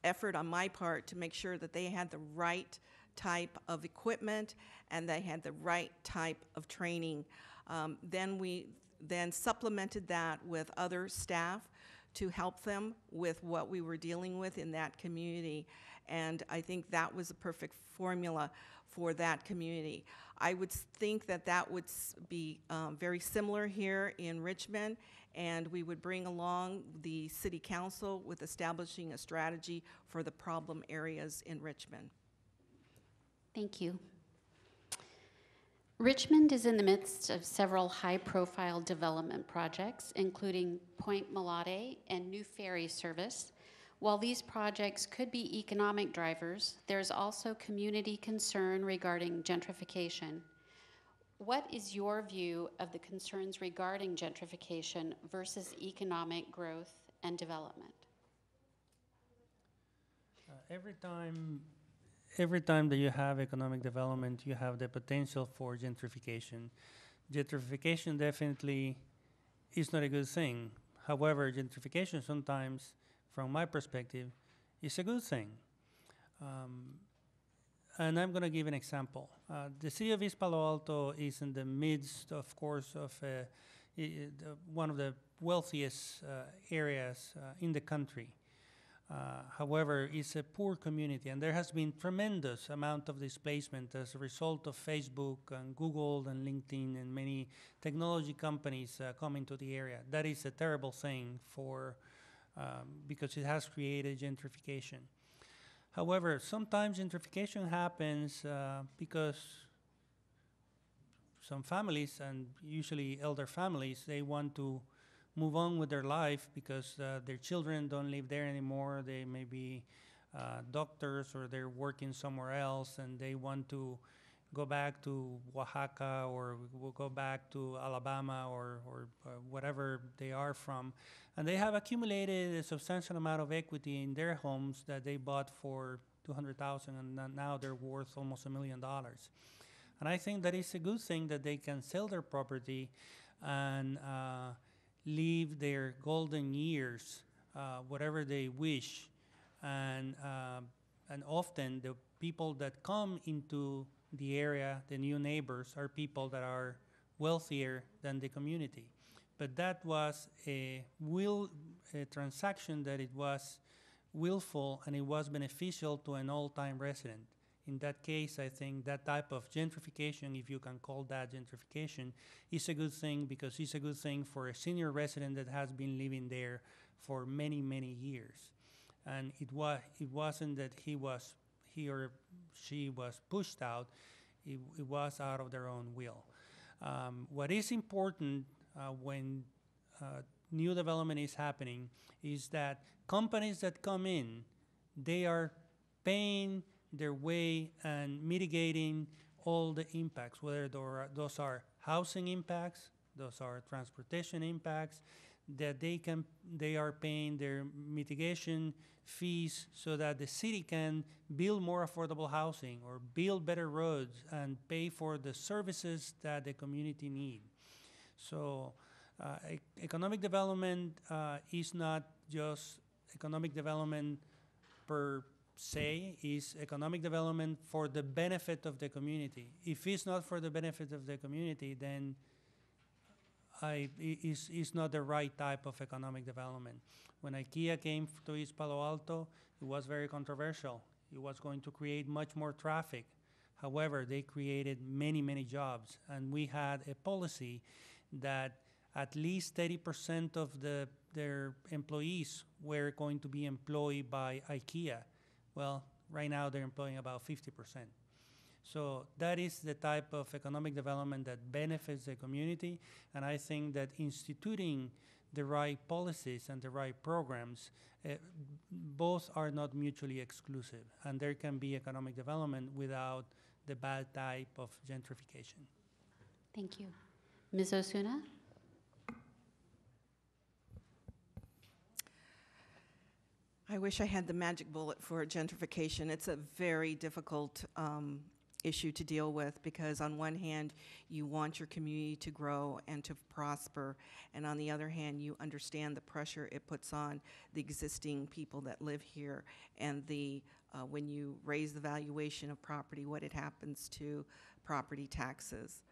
effort on my part to make sure that they had the right type of equipment and they had the right type of training. Then we supplemented that with other staff to help them with what we were dealing with in that community. And I think that was a perfect formula for that community. I would think that that would be very similar here in Richmond, and we would bring along the city council with establishing a strategy for the problem areas in Richmond. Thank you. Richmond is in the midst of several high-profile development projects, including Point Malate and new ferry service. While these projects could be economic drivers, there's also community concern regarding gentrification. What is your view of the concerns regarding gentrification versus economic growth and development? Every time that you have economic development, you have the potential for gentrification. Gentrification definitely is not a good thing. However, gentrification sometimes, from my perspective, is a good thing. And I'm going to give an example. The city of East Palo Alto is in the midst, of course, of one of the wealthiest areas in the country. However, it's a poor community, and there has been tremendous amount of displacement as a result of Facebook and Google and LinkedIn and many technology companies coming to the area. That is a terrible thing for because it has created gentrification. However, sometimes gentrification happens because some families, and usually elder families, they want to move on with their life because their children don't live there anymore. They maybe doctors, or they're working somewhere else and they want to go back to Oaxaca, or will go back to Alabama, or whatever they are from. And they have accumulated a substantial amount of equity in their homes that they bought for $200,000, and now they're worth almost $1 million. And I think that it's a good thing that they can sell their property and live their golden years, whatever they wish. And often the people that come into the area, the new neighbors, are people that are wealthier than the community. But that was a transaction that it was willful and it was beneficial to an old-time resident. In that case, I think that type of gentrification, if you can call that gentrification, is a good thing, because it's a good thing for a senior resident that has been living there for many, many years. And it wasn't that he or she was pushed out. It was out of their own will. What is important when new development is happening is that companies that come in, they are paying their way and mitigating all the impacts, whether those are housing impacts, those are transportation impacts, that they are paying their mitigation fees so that the city can build more affordable housing or build better roads and pay for the services that the community need. So economic development is not just economic development per se, is economic development for the benefit of the community. If it's not for the benefit of the community, then it's not the right type of economic development. When IKEA came to East Palo Alto, it was very controversial. It was going to create much more traffic. However, they created many, many jobs, and we had a policy that at least 30% of their employees were going to be employed by IKEA. Well, right now they're employing about 50%. So that is the type of economic development that benefits the community, and I think that instituting the right policies and the right programs, both are not mutually exclusive, and there can be economic development without the bad type of gentrification. Thank you. Ms. Osuna? I wish I had the magic bullet for gentrification. It's a very difficult issue to deal with, because on one hand, you want your community to grow and to prosper, and on the other hand, you understand the pressure it puts on the existing people that live here, and when you raise the valuation of property, what it happens to property taxes.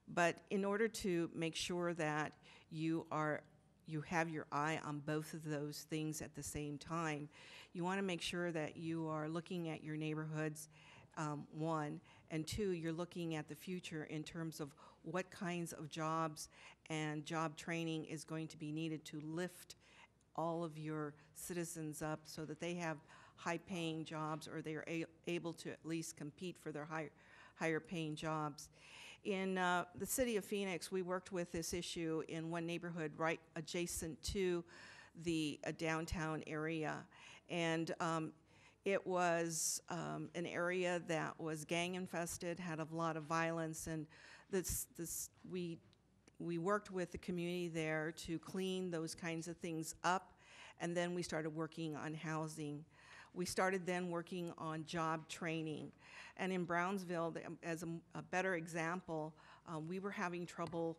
But in order to make sure that you have your eye on both of those things at the same time, you want to make sure that you are looking at your neighborhoods, one, and two, you're looking at the future in terms of what kinds of jobs and job training is going to be needed to lift all of your citizens up so that they have high-paying jobs, or they are able to at least compete for their higher-paying jobs. In the city of Phoenix, we worked with this issue in one neighborhood right adjacent to the downtown area. And it was an area that was gang infested, had a lot of violence, and we worked with the community there to clean those kinds of things up, and then we started working on housing. We started then working on job training. And in Brownsville, as a better example, we were having trouble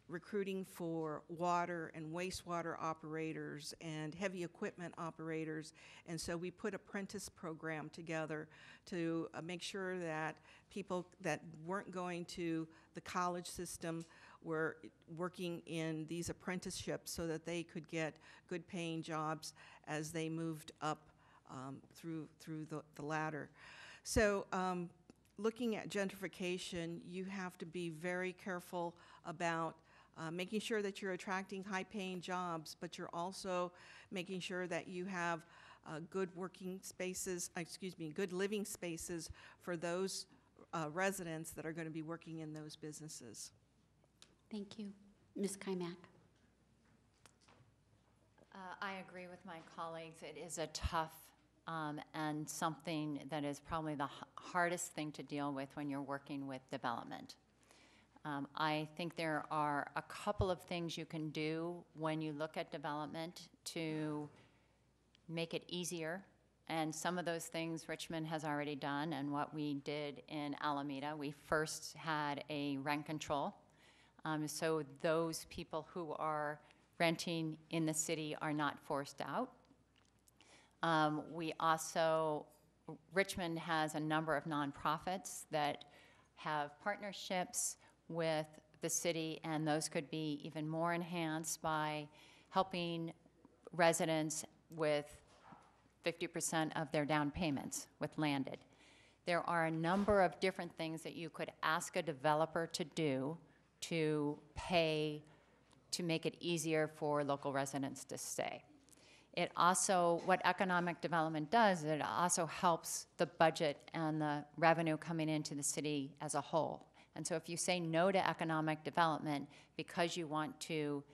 recruiting for water and wastewater operators and heavy equipment operators. And so we put apprentice program together to make sure that people that weren't going to the college system were working in these apprenticeships so that they could get good paying jobs as they moved up through the ladder. So looking at gentrification, you have to be very careful about making sure that you're attracting high-paying jobs, but you're also making sure that you have good working spaces, good living spaces for those residents that are going to be working in those businesses. Thank you. Ms. Keimach? I agree with my colleagues. It is a tough and something that is probably the hardest thing to deal with when you're working with development. I think there are a couple of things you can do when you look at development to make it easier. And some of those things Richmond has already done, and what we did in Alameda, we first had a rent control. So those people who are renting in the city are not forced out. Richmond has a number of nonprofits that have partnerships with the city, and those could be even more enhanced by helping residents with 50% of their down payments with landed. There are a number of different things that you could ask a developer to do to pay to make it easier for local residents to stay. It also, what economic development does, it also helps the budget and the revenue coming into the city as a whole. And so if you say no to economic development because you want to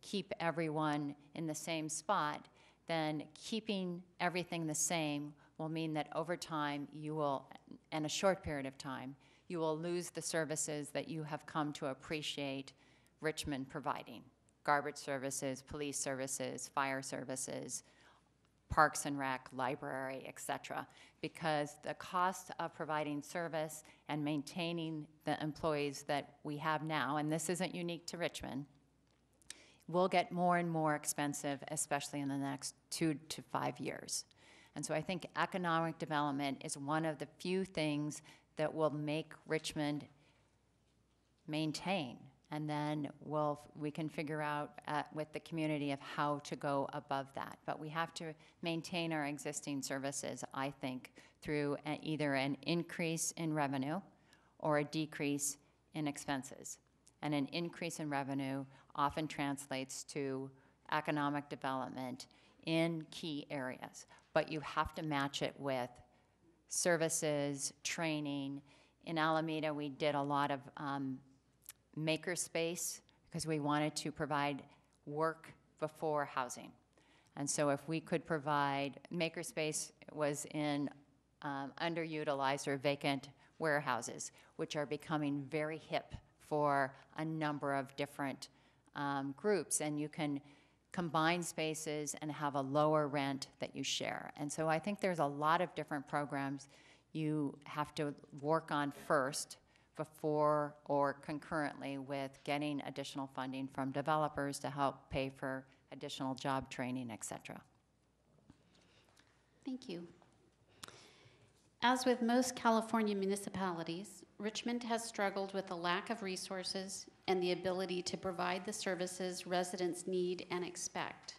keep everyone in the same spot, then keeping everything the same will mean that over time you will, in a short period of time, you will lose the services that you have come to appreciate Richmond providing. Garbage services, police services, fire services, parks and rec, library, et cetera, because the cost of providing service and maintaining the employees that we have now, and this isn't unique to Richmond, will get more and more expensive, especially in the next 2 to 5 years. And so I think economic development is one of the few things that will make Richmond maintain. And then we can figure out with the community of how to go above that. But we have to maintain our existing services, I think, through either an increase in revenue or a decrease in expenses. And an increase in revenue often translates to economic development in key areas. But you have to match it with services, training. In Alameda, we did a lot of makerspace because we wanted to provide work before housing. And so if we could provide, makerspace was in underutilized or vacant warehouses, which are becoming very hip for a number of different groups, and you can combine spaces and have a lower rent that you share. And so I think there's a lot of different programs you have to work on first before or concurrently with getting additional funding from developers to help pay for additional job training, et cetera. Thank you. As with most California municipalities, Richmond has struggled with a lack of resources and the ability to provide the services residents need and expect.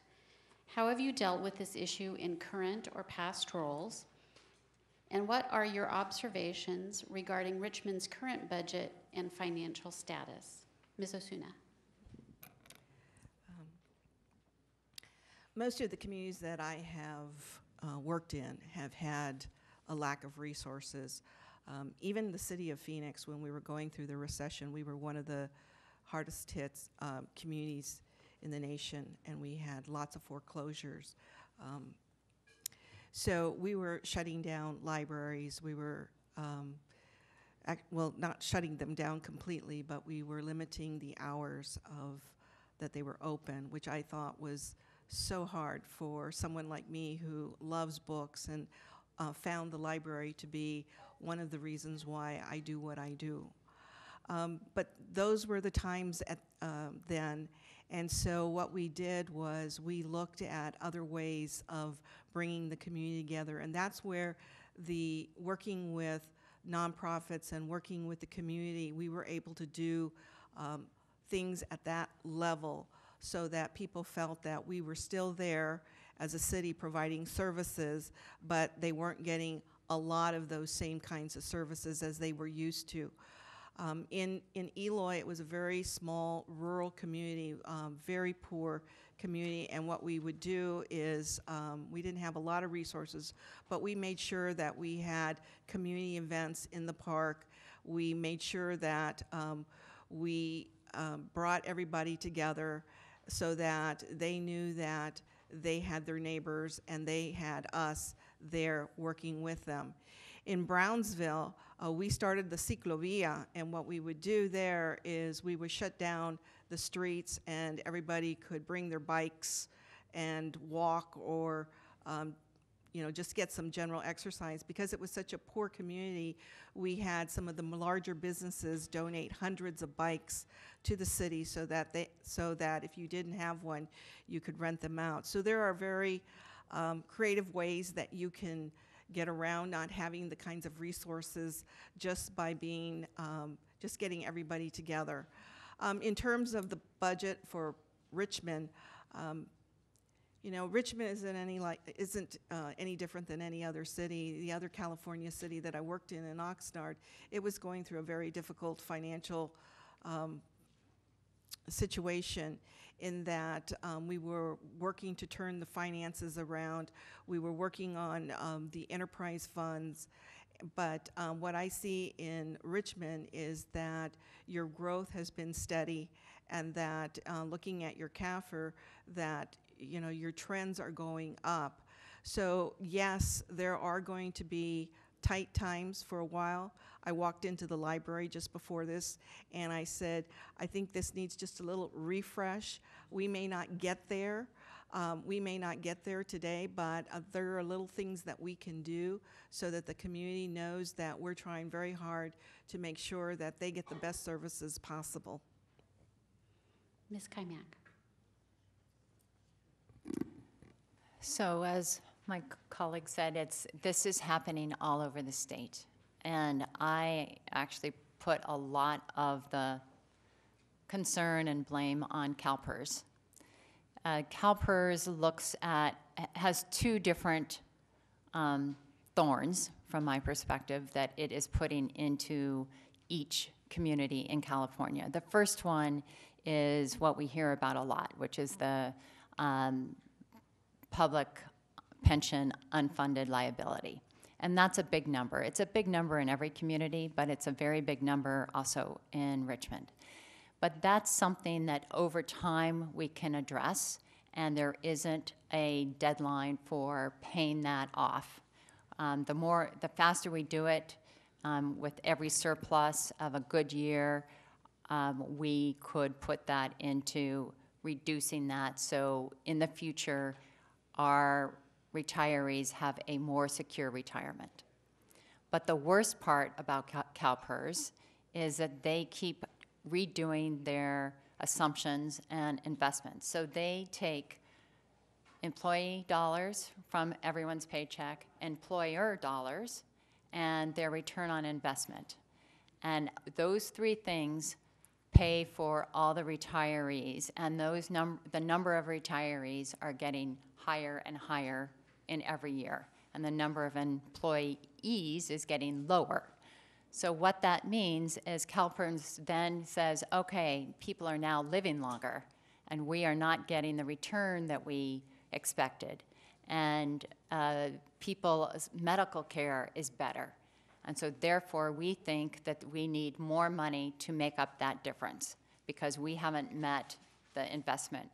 How have you dealt with this issue in current or past roles? And what are your observations regarding Richmond's current budget and financial status? Ms. Osuna. Most of the communities that I have worked in have had a lack of resources. Even the city of Phoenix, when we were going through the recession, we were one of the hardest hit communities in the nation, and we had lots of foreclosures. So we were shutting down libraries. We were, well, not shutting them down completely, but we were limiting the hours that they were open, which I thought was so hard for someone like me who loves books and found the library to be one of the reasons why I do what I do. But those were the times then. And so what we did was we looked at other ways of bringing the community together. And that's where the working with nonprofits and working with the community, we were able to do things at that level so that people felt that we were still there as a city providing services, but they weren't getting a lot of those same kinds of services as they were used to. In Eloy, it was a very small rural community, very poor community, and what we would do is we didn't have a lot of resources, but we made sure that we had community events in the park. We made sure that we brought everybody together so that they knew that they had their neighbors, and they had us there working with them. In Brownsville, we started the ciclovia, and what we would do there is we would shut down the streets, and everybody could bring their bikes and walk, or just get some general exercise. Because it was such a poor community, we had some of the larger businesses donate hundreds of bikes to the city so that if you didn't have one, you could rent them out. So there are very creative ways that you can get around not having the kinds of resources just by being, just getting everybody together. In terms of the budget for Richmond, Richmond isn't any different than any other city. The other California city that I worked in Oxnard, it was going through a very difficult financial situation, in that we were working to turn the finances around. We were working on the enterprise funds. But what I see in Richmond is that your growth has been steady, and that looking at your CAFR, that your trends are going up. So yes, there are going to be tight times for a while. I walked into the library just before this, and I said, I think this needs just a little refresh. We may not get there. We may not get there today, but there are little things that we can do so that the community knows that we're trying very hard to make sure that they get the best services possible. Ms. Keimach. So as my colleague said, this is happening all over the state. And I actually put a lot of the concern and blame on CalPERS. CalPERS has two different thorns, from my perspective, that it is putting into each community in California. The first one is what we hear about a lot, which is the public pension unfunded liability. And that's a big number. It's a big number in every community, but it's a very big number also in Richmond. But that's something that over time we can address, and there isn't a deadline for paying that off. The faster we do it, with every surplus of a good year, we could put that into reducing that, so in the future our retirees have a more secure retirement. But the worst part about CalPERS is that they keep redoing their assumptions and investments. So they take employee dollars from everyone's paycheck, employer dollars, and their return on investment. And those three things pay for all the retirees, and the number of retirees are getting higher and higher in every year, and the number of employees is getting lower. So what that means is CalPERS then says, okay, people are now living longer, and we are not getting the return that we expected, and people's medical care is better. And so therefore, we think that we need more money to make up that difference, because we haven't met the investment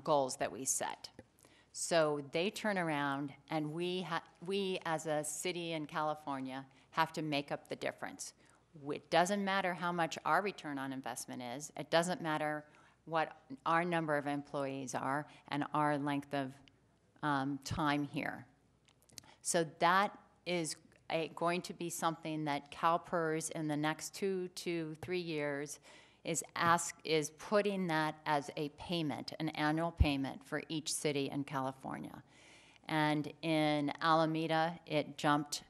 goals that we set. So they turn around, and we as a city in California have to make up the difference. It doesn't matter how much our return on investment is. It doesn't matter what our number of employees are and our length of time here. So that is going to be something that CalPERS in the next 2 to 3 years is putting that as a payment, an annual payment for each city in California. And in Alameda, it jumped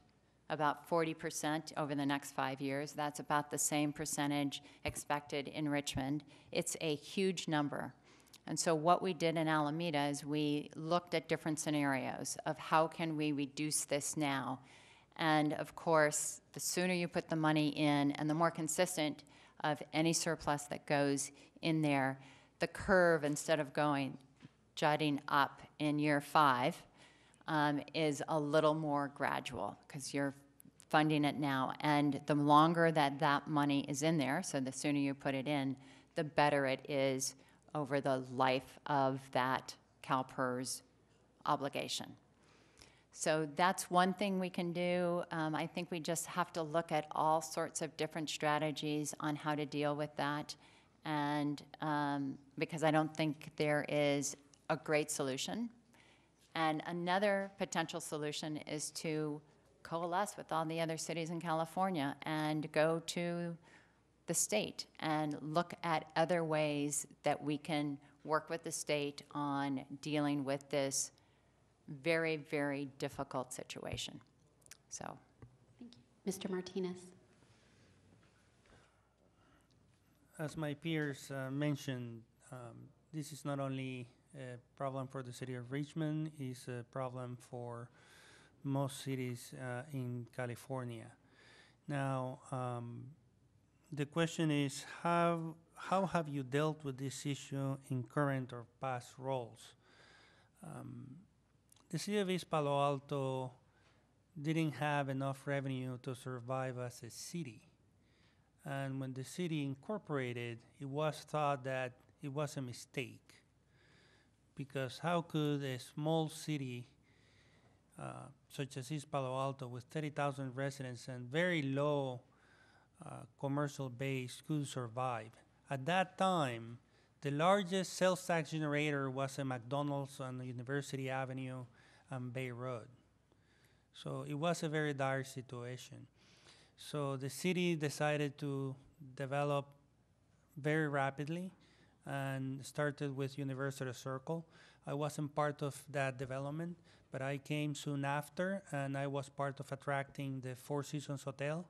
about 40% over the next 5 years. That's about the same percentage expected in Richmond. It's a huge number. And so what we did in Alameda is we looked at different scenarios of how can we reduce this now. And of course, the sooner you put the money in and the more consistent of any surplus that goes in there, the curve, instead of jutting up in year 5, is a little more gradual, because you're funding it now. And the longer that money is in there, so the sooner you put it in, the better it is over the life of that CalPERS obligation. So that's one thing we can do. I think we just have to look at all sorts of different strategies on how to deal with that, and because I don't think there is a great solution. And another potential solution is to coalesce with all the other cities in California and go to the state and look at other ways that we can work with the state on dealing with this very, very difficult situation. So, Thank you. Mr. Martinez. As my peers mentioned, this is not only a problem for the city of Richmond, it's a problem for most cities in California. Now, the question is, how have you dealt with this issue in current or past roles? The city of East Palo Alto didn't have enough revenue to survive as a city. And when the city incorporated, it was thought that it was a mistake. Because how could a small city such as East Palo Alto with 30,000 residents and very low commercial base could survive? At that time, the largest sales tax generator was a McDonald's on University Avenue and Bay Road. So it was a very dire situation. So the city decided to develop very rapidly and started with University Circle. I wasn't part of that development, but I came soon after, and I was part of attracting the Four Seasons Hotel.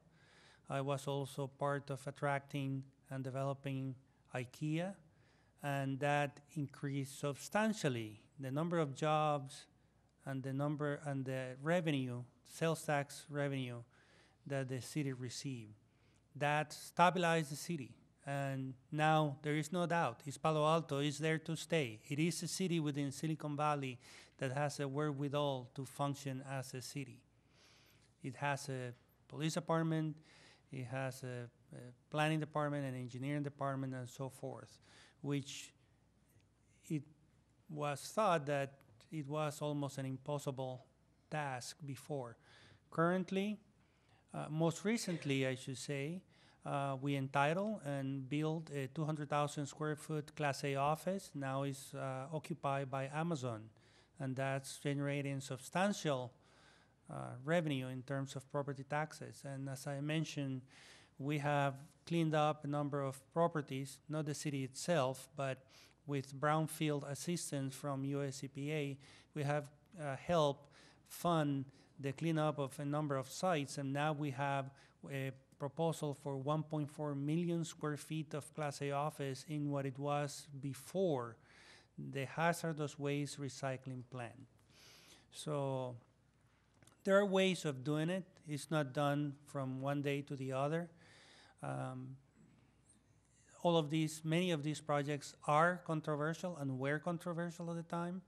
I was also part of attracting and developing IKEA, and that increased substantially the number of jobs and the revenue, sales tax revenue that the city received. That stabilized the city. And now there is no doubt, East Palo Alto is there to stay. It is a city within Silicon Valley that has a wherewithal to function as a city. It has a police department, it has a planning department, an engineering department, and so forth, which it was thought that it was almost an impossible task before. Currently, most recently, I should say, we entitled and built a 200,000 square foot Class A office. Now is occupied by Amazon, and that's generating substantial revenue in terms of property taxes. And as I mentioned, we have cleaned up a number of properties, not the city itself, but with brownfield assistance from US EPA, we have helped fund the cleanup of a number of sites, and now we have a proposal for 1.4 million square feet of Class A office in what it was before the hazardous waste recycling plant. So there are ways of doing it. It's not done from one day to the other. Many of these projects are controversial and were controversial at the time.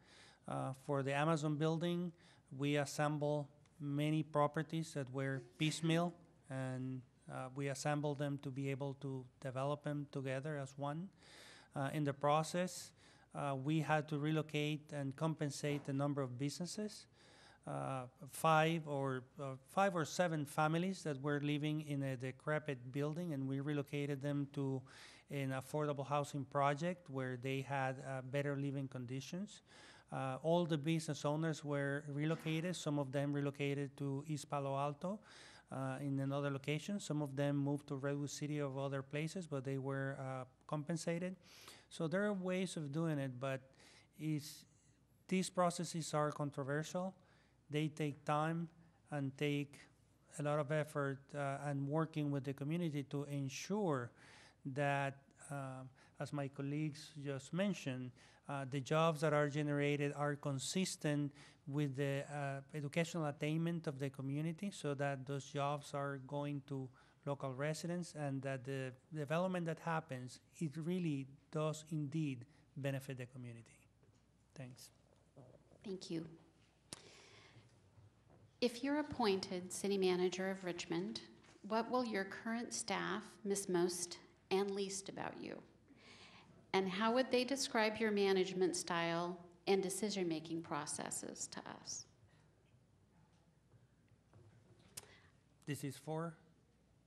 For the Amazon building, we assembled many properties that were piecemeal, and we assembled them to be able to develop them together as one. In the process, we had to relocate and compensate a number of businesses, 5 or 7 families that were living in a decrepit building, and we relocated them to an affordable housing project where they had better living conditions. All the business owners were relocated. Some of them relocated to East Palo Alto in another location. Some of them moved to Redwood City or other places, but they were compensated. So there are ways of doing it, but these processes are controversial. They take time and take a lot of effort and working with the community to ensure that, as my colleagues just mentioned, the jobs that are generated are consistent with the educational attainment of the community, so that those jobs are going to local residents, and that the development that happens, it really does indeed benefit the community. Thanks. Thank you. If you're appointed City Manager of Richmond, what will your current staff miss most and least about you? And how would they describe your management style and decision-making processes to us. This is for?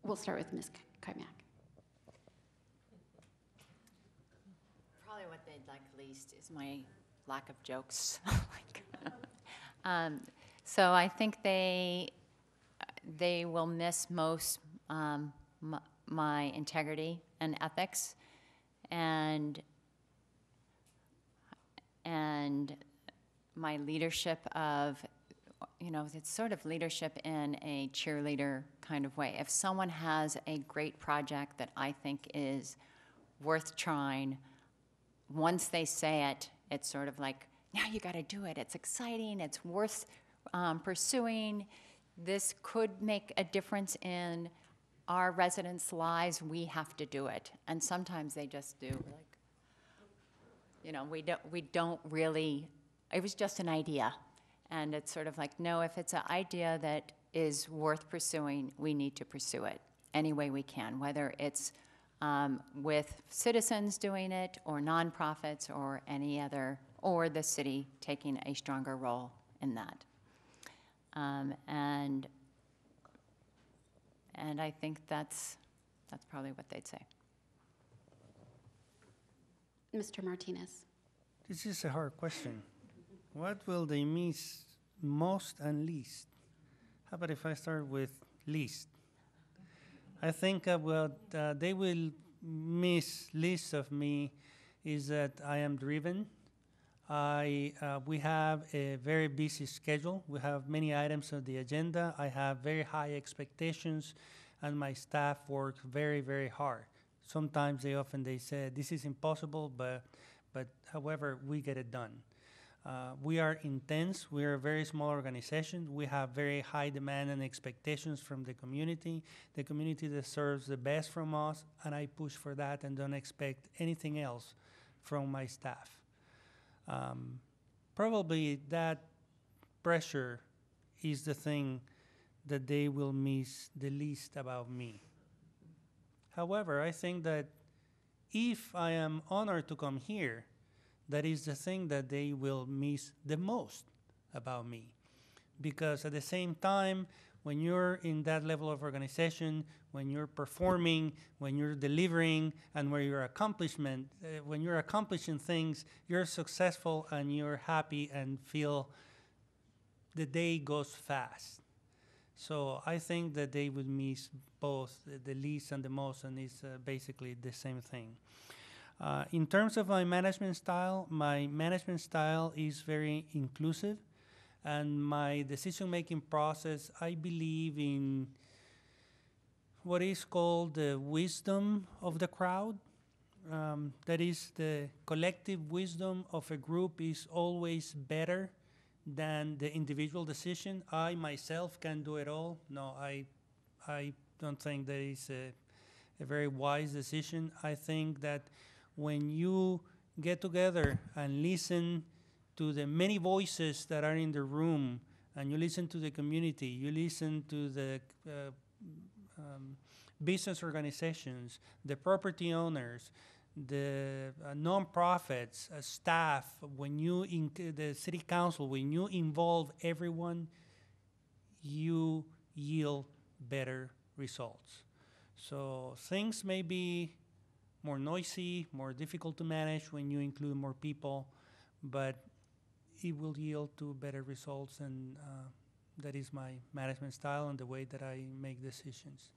We'll start with Ms. Keimach. Probably what they'd like least is my lack of jokes. So I think they will miss most my integrity and ethics, and my leadership of, it's sort of leadership in a cheerleader kind of way. If someone has a great project that I think is worth trying, once they say it, it's sort of like, now you got to do it. It's exciting. It's worth pursuing. This could make a difference in our residents' lives. We have to do it. And sometimes they just do, we don't really, it was just an idea. And it's sort of like, no, if it's an idea that is worth pursuing, we need to pursue it any way we can, whether it's with citizens doing it or nonprofits or any other, or the city taking a stronger role in that. And I think that's probably what they'd say. Mr. Martinez. This is a hard question. What will they miss most and least? How about if I start with least? I think what they will miss least of me is that I am driven. We have a very busy schedule. We have many items on the agenda. I have very high expectations, and my staff works very, very hard. Sometimes they say, this is impossible, but however, we get it done. We are intense. We are a very small organization. We have very high demand and expectations from the community. The community deserves the best from us, and I push for that and don't expect anything else from my staff. Probably that pressure is the thing that they will miss the least about me. However, I think that if I am honored to come here, that is the thing that they will miss the most about me. Because at the same time, when you're in that level of organization, when you're performing, when you're delivering, and when you're accomplishing things, you're successful and you're happy and feel the day goes fast. So I think that they would miss both the least and the most, and it's basically the same thing. In terms of my management style is very inclusive, and my decision-making process, I believe in what is called the wisdom of the crowd. That is, the collective wisdom of a group is always better than the individual decision. I myself can do it all. No, I don't think that is a very wise decision. I think that when you get together and listen to the many voices that are in the room, and you listen to the community, you listen to the business organizations, the property owners, the nonprofits, staff, when you, the city council, when you involve everyone, you yield better results. So things may be more noisy, more difficult to manage when you include more people, but it will yield to better results, and that is my management style and the way that I make decisions.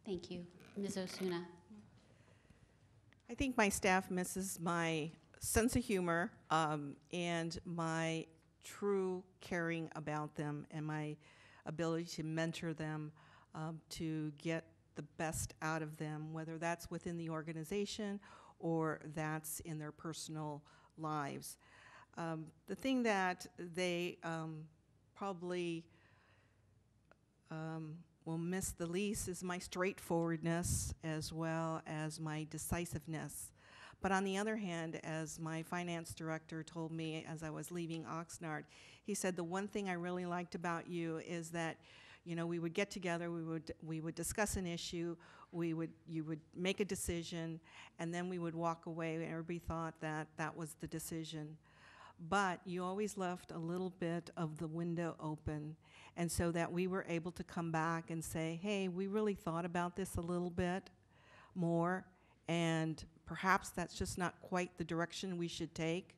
Thank you. Ms. Osuna. I think my staff misses my sense of humor and my true caring about them and my ability to mentor them to get the best out of them, whether that's within the organization or that's in their personal lives. The thing that they probably will miss the least is my straightforwardness as well as my decisiveness. But on the other hand, as my finance director told me as I was leaving Oxnard, he said the one thing I really liked about you is that, you know, we would get together, we would discuss an issue, you would make a decision, and then we would walk away, and everybody thought that that was the decision. but you always left a little bit of the window open, and so that we were able to come back and say, hey, we really thought about this a little bit more, and perhaps that's just not quite the direction we should take.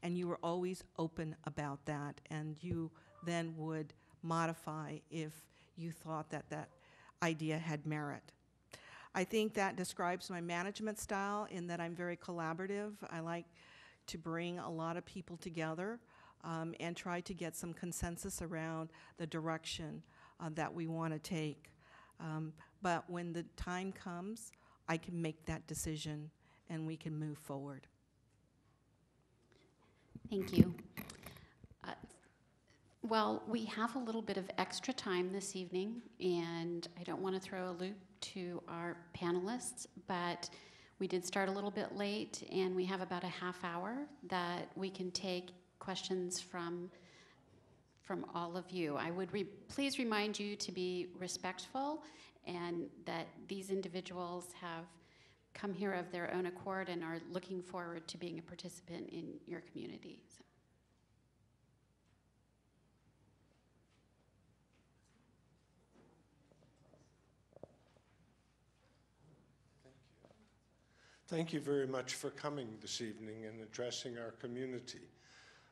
And you were always open about that, and you then would modify if you thought that that idea had merit. I think that describes my management style in that I'm very collaborative. I like to bring a lot of people together and try to get some consensus around the direction that we want to take. But when the time comes, I can make that decision and we can move forward. Thank you. Well, we have a little bit of extra time this evening, and I don't want to throw a loop to our panelists, but we did start a little bit late, and we have about a half hour that we can take questions from all of you. I would please remind you to be respectful, and that these individuals have come here of their own accord and are looking forward to being a participant in your community. So. Thank you very much for coming this evening and addressing our community.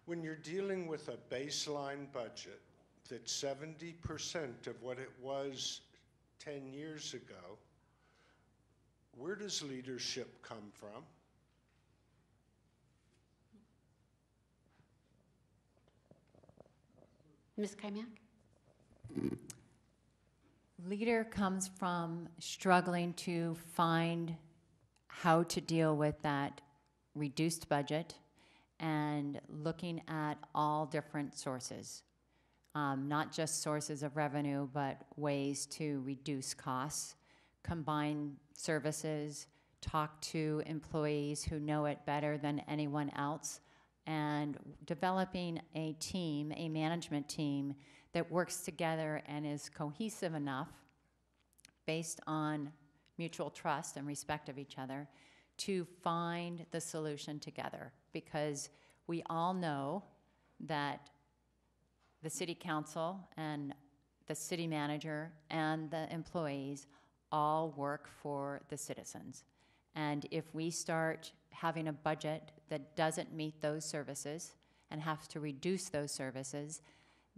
When you're dealing with a baseline budget that's 70% of what it was 10 years ago, where does leadership come from? Ms. Keimach? Leader comes from struggling to find how to deal with that reduced budget and looking at all different sources, not just sources of revenue, but ways to reduce costs, combine services, talk to employees who know it better than anyone else, and developing a team, a management team that works together and is cohesive enough based on mutual trust and respect of each other to find the solution together, because we all know that the city council and the city manager and the employees all work for the citizens. And if we start having a budget that doesn't meet those services and have to reduce those services,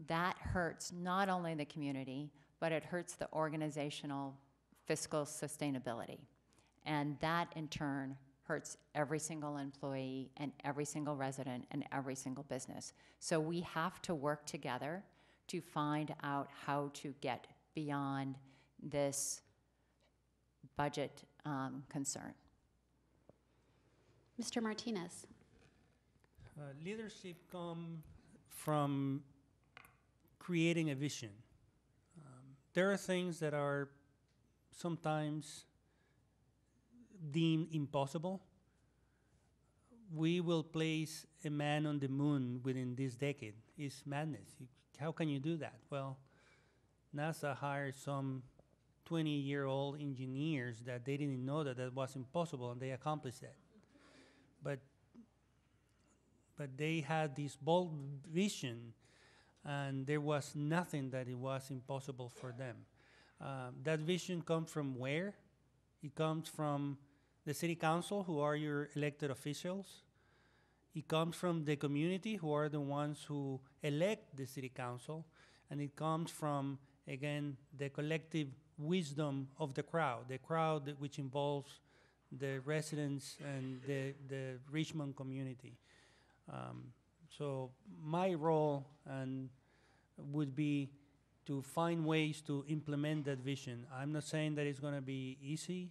that hurts not only the community, but it hurts the organizational fiscal sustainability. And that in turn hurts every single employee and every single resident and every single business. So we have to work together to find out how to get beyond this budget concern. Mr. Martinez. Leadership comes from creating a vision. There are things that are sometimes deemed impossible. We will place a man on the moon within this decade. It's madness. How can you do that? Well, NASA hired some 20-year-old engineers that they didn't know that that was impossible, and they accomplished that. But they had this bold vision, and there was nothing that it was impossible for them. That vision comes from where? It comes from the city council, who are your elected officials. It comes from the community, who are the ones who elect the city council. And it comes from, again, the collective wisdom of the crowd which involves the residents and the Richmond community. So my role would be to find ways to implement that vision. I'm not saying that it's going to be easy.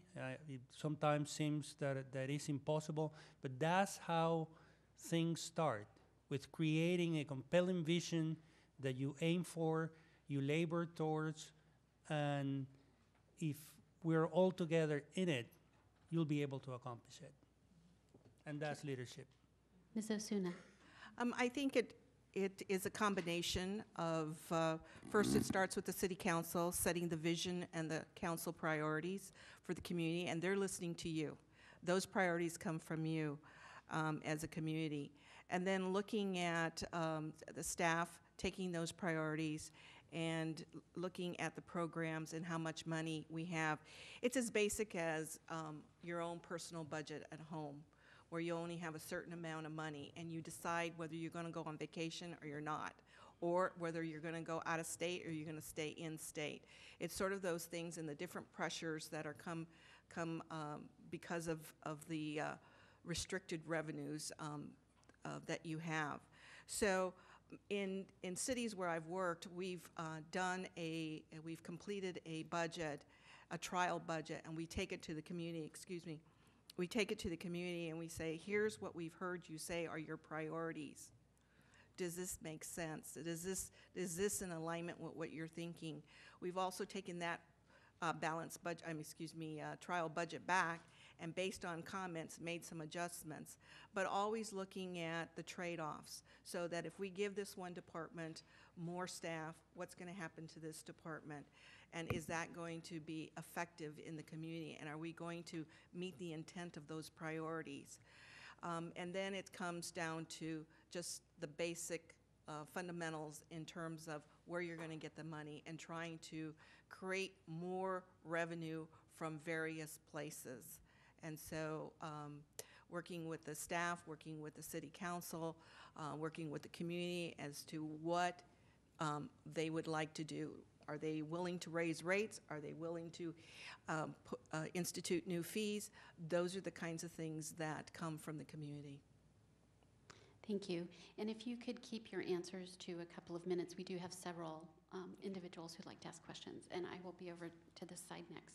It sometimes seems that it's impossible, but that's how things start, with creating a compelling vision that you aim for, you labor towards, and if we're all together in it, you'll be able to accomplish it. And that's leadership. Ms. Osuna. I think it is a combination of, first it starts with the city council setting the vision and the council priorities for the community, and they're listening to you. Those priorities come from you as a community. And then looking at the staff, taking those priorities, and looking at the programs and how much money we have. It's as basic as your own personal budget at home, where you only have a certain amount of money, and you decide whether you're going to go on vacation or you're not, or whether you're going to go out of state or you're going to stay in state. It's sort of those things and the different pressures that are come because of the restricted revenues that you have. So in cities where I've worked, we've completed a budget, a trial budget, and we take it to the community, we take it to the community and we say, here's what we've heard you say are your priorities. Does this make sense? Is this in alignment with what you're thinking? We've also taken that balanced budget, trial budget back, and based on comments, made some adjustments, but always looking at the trade-offs, so that if we give this one department more staff, what's going to happen to this department? And is that going to be effective in the community? And are we going to meet the intent of those priorities? And then it comes down to just the basic fundamentals in terms of where you're going to get the money and trying to create more revenue from various places. And so working with the staff, working with the city council, working with the community as to what they would like to do. Are they willing to raise rates? Are they willing to institute new fees? Those are the kinds of things that come from the community. Thank you. And if you could keep your answers to a couple of minutes, we do have several individuals who'd like to ask questions, and I will be over to this side next.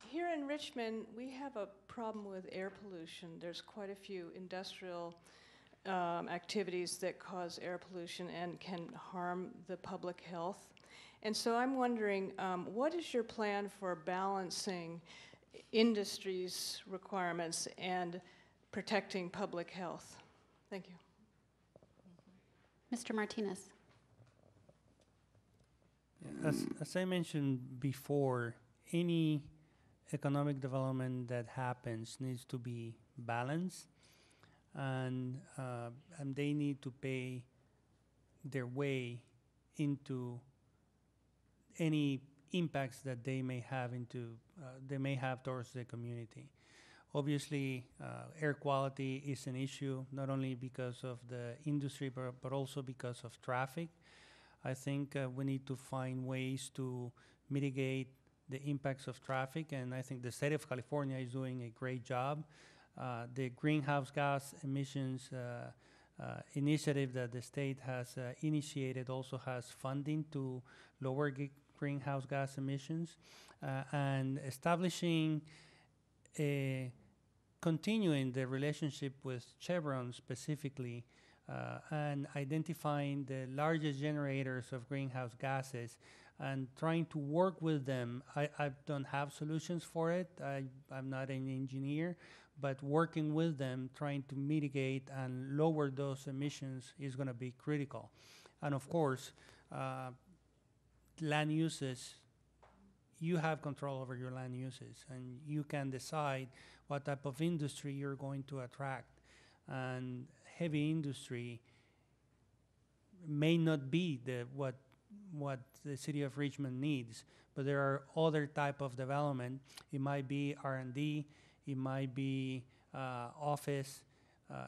Here in Richmond, we have a problem with air pollution. There's quite a few industrial activities that cause air pollution and can harm the public health. And so I'm wondering, what is your plan for balancing industry's requirements and protecting public health? Thank you. Mr. Martinez. As I mentioned before, any economic development that happens needs to be balanced, and they need to pay their way into any impacts that they may have towards the community. Obviously, air quality is an issue, not only because of the industry, but also because of traffic. I think we need to find ways to mitigate the impacts of traffic, and I think the state of California is doing a great job. The greenhouse gas emissions initiative that the state has initiated also has funding to lower greenhouse gas emissions, and establishing continuing the relationship with Chevron specifically, and identifying the largest generators of greenhouse gases and trying to work with them. I don't have solutions for it. I'm not an engineer, but working with them, trying to mitigate and lower those emissions is going to be critical. And of course, land uses, you have control over your land uses, and you can decide what type of industry you're going to attract. And heavy industry may not be what the city of Richmond needs, but there are other type of development. It might be R&D, it might be office,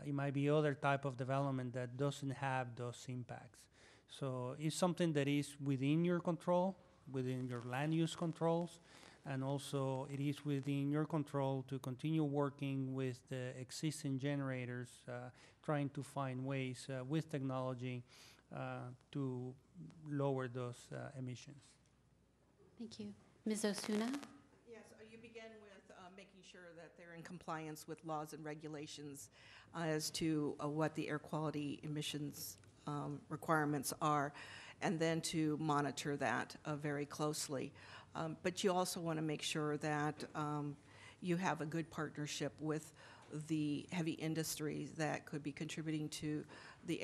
it might be other type of development that doesn't have those impacts. So it's something that is within your control, within your land use controls, and also it is within your control to continue working with the existing generators, trying to find ways with technology to lower those emissions. Thank you. Ms. Osuna? Yes, you begin with making sure that they're in compliance with laws and regulations as to what the air quality emissions requirements are, and then to monitor that very closely. But you also want to make sure that you have a good partnership with the heavy industries that could be contributing to the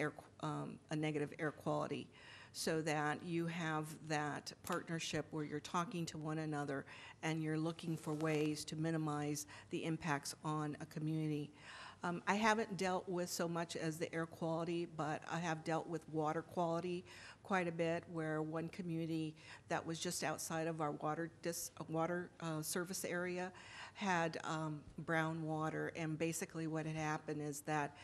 a negative air quality, so that you have that partnership where you're talking to one another and you're looking for ways to minimize the impacts on a community. I haven't dealt with so much as the air quality, but I have dealt with water quality quite a bit, where one community that was just outside of our water service area had brown water, and basically what had happened is that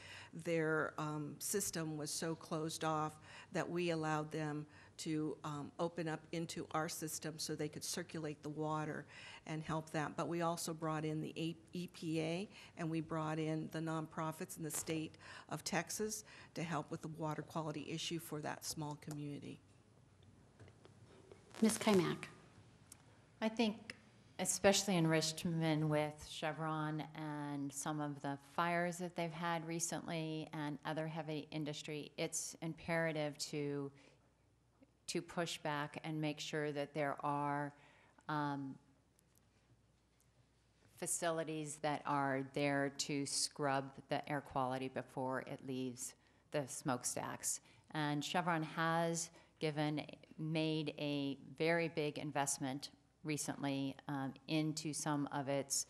their system was so closed off that we allowed them to open up into our system so they could circulate the water and help that. But we also brought in the EPA, and we brought in the nonprofits in the state of Texas to help with the water quality issue for that small community. Ms. Keimach. I think, especially in Richmond with Chevron and some of the fires that they've had recently and other heavy industry, it's imperative to push back and make sure that there are facilities that are there to scrub the air quality before it leaves the smokestacks. And Chevron has made a very big investment recently into some of its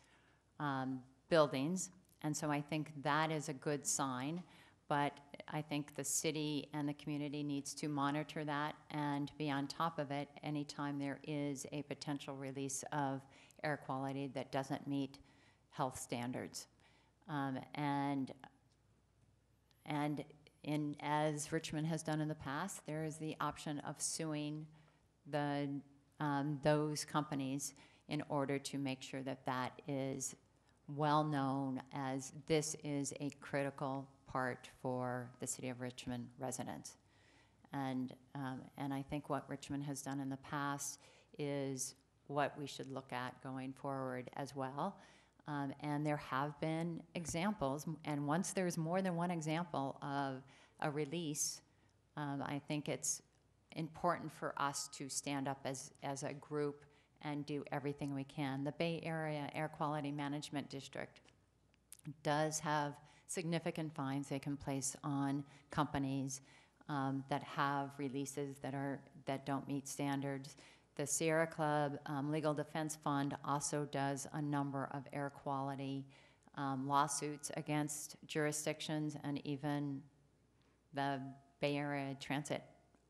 buildings, and so I think that is a good sign. But I think the city and the community needs to monitor that and be on top of it anytime there is a potential release of air quality that doesn't meet health standards. As Richmond has done in the past, there is the option of suing those companies in order to make sure that that is well known, as this is a critical part for the City of Richmond residents. And I think what Richmond has done in the past is what we should look at going forward as well. And there have been examples, and once there's more than one example of a release, I think it's important for us to stand up as a group and do everything we can. The Bay Area Air Quality Management District does have significant fines they can place on companies that have releases that don't meet standards. The Sierra Club Legal Defense Fund also does a number of air quality lawsuits against jurisdictions and even the Bay Area Transit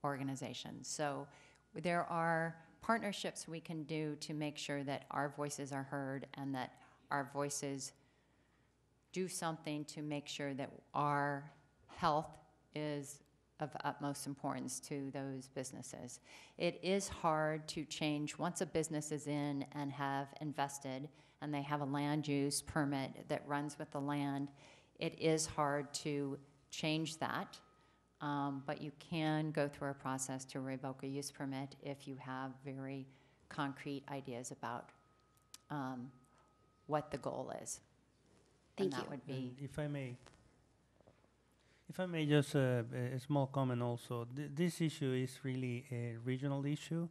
Organization. So there are partnerships we can do to make sure that our voices are heard and that our voices do something to make sure that our health is of utmost importance to those businesses. It is hard to change once a business is in and have invested and they have a land use permit that runs with the land. It is hard to change that, but you can go through a process to revoke a use permit if you have very concrete ideas about what the goal is. Thank and you. That would be. If I may just a small comment also. This issue is really a regional issue,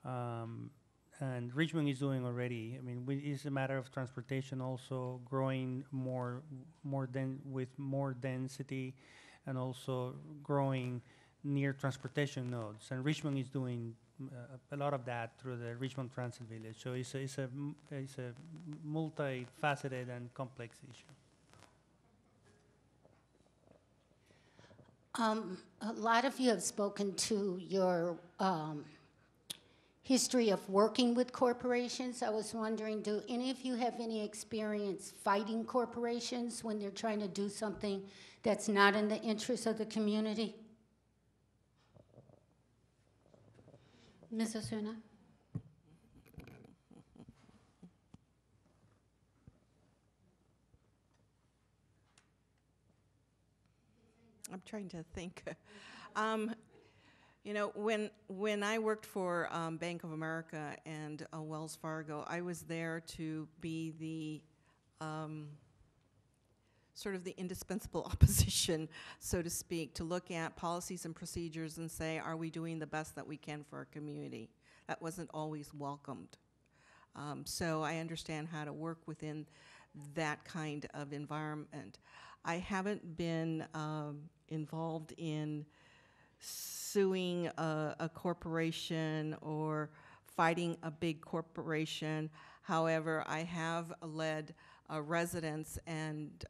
and Richmond is doing already. I mean, it's a matter of transportation also, growing with more density, and also growing near transportation nodes. And Richmond is doing a lot of that through the Richmond Transit Village. So it's a multifaceted and complex issue. A lot of you have spoken to your history of working with corporations. I was wondering, do any of you have any experience fighting corporations when they're trying to do something that's not in the interest of the community? Ms. Osuna? I'm trying to think. You know, when I worked for Bank of America and Wells Fargo, I was there to be the sort of the indispensable opposition, so to speak, to look at policies and procedures and say, are we doing the best that we can for our community? That wasn't always welcomed. So I understand how to work within that kind of environment. I haven't been involved in suing a corporation or fighting a big corporation. However, I have led residents and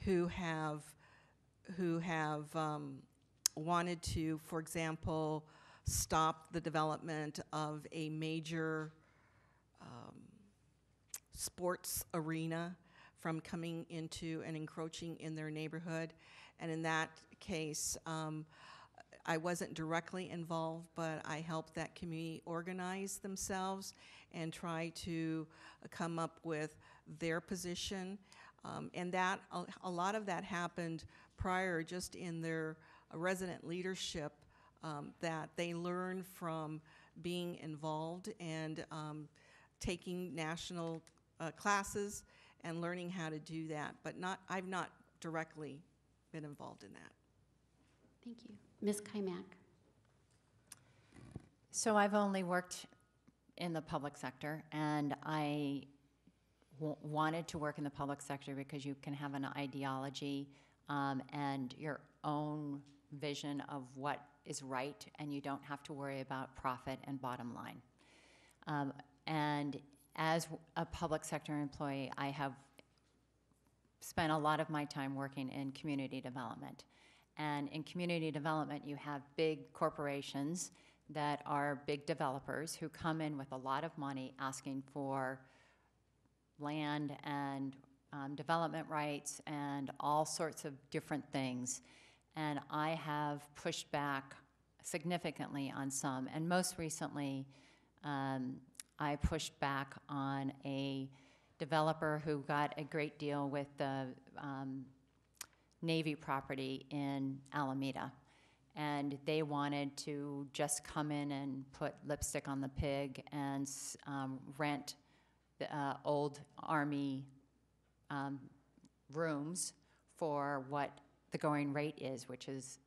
who have wanted to, for example, stop the development of a major sports arena from coming into and encroaching in their neighborhood. And in that case, I wasn't directly involved, but I helped that community organize themselves and try to come up with their position. And that a lot of that happened prior, just in their resident leadership, that they learned from being involved and taking national classes and learning how to do that. But I've not directly been involved in that. Thank you. Ms. Keimach. So I've only worked in the public sector, and I wanted to work in the public sector because you can have an ideology and your own vision of what is right, and you don't have to worry about profit and bottom line. And as a public sector employee, I have spent a lot of my time working in community development. And in community development, you have big corporations that are big developers who come in with a lot of money asking for land and development rights and all sorts of different things. And I have pushed back significantly on some. And most recently, I pushed back on a developer who got a great deal with the Navy property in Alameda. And they wanted to just come in and put lipstick on the pig and rent the old Army rooms for what the going rate is, which is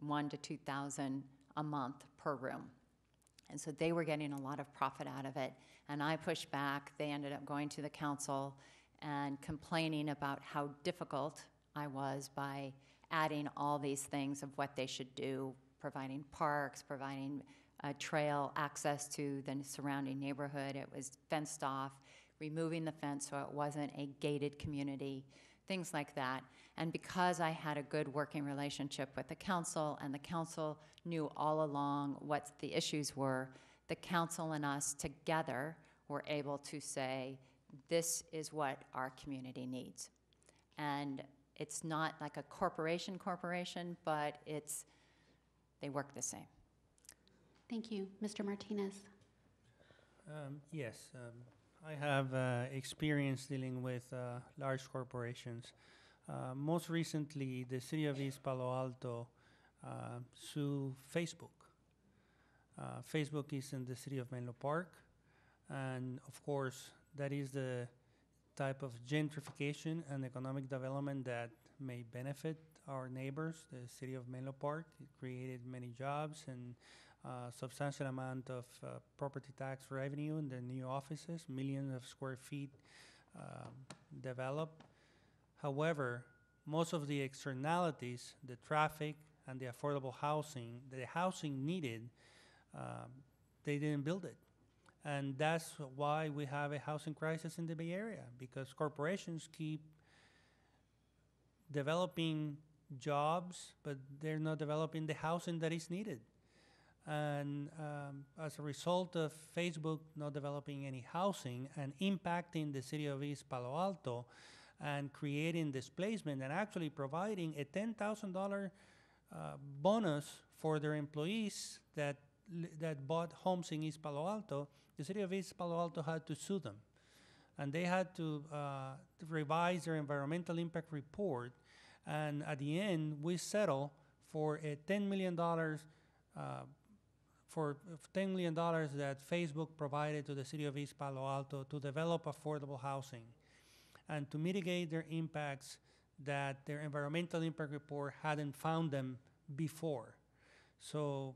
$1,000 to $2,000 a month per room. And so they were getting a lot of profit out of it. And I pushed back. They ended up going to the council and complaining about how difficult I was by adding all these things of what they should do, providing parks, providing trail access to the surrounding neighborhood. It was fenced off, removing the fence so it wasn't a gated community, things like that. And because I had a good working relationship with the council, and the council knew all along what the issues were, the council and us together were able to say, this is what our community needs. And it's not like a corporation, but they work the same. Thank you. Mr. Martinez. Yes, I have experience dealing with large corporations. Most recently, the City of East Palo Alto sued Facebook. Facebook is in the city of Menlo Park, and of course, that is the type of gentrification and economic development that may benefit our neighbors, the city of Menlo Park. It created many jobs and substantial amount of property tax revenue in the new offices, millions of square feet developed. However, most of the externalities, the traffic and the affordable housing, the housing needed, they didn't build it. And that's why we have a housing crisis in the Bay Area, because corporations keep developing jobs, but they're not developing the housing that is needed. And as a result of Facebook not developing any housing and impacting the city of East Palo Alto and creating displacement and actually providing a $10,000 bonus for their employees that bought homes in East Palo Alto, the city of East Palo Alto had to sue them. And they had to revise their environmental impact report. And at the end, we settled for a $10 million that Facebook provided to the city of East Palo Alto to develop affordable housing and to mitigate their impacts that their environmental impact report hadn't found them before. So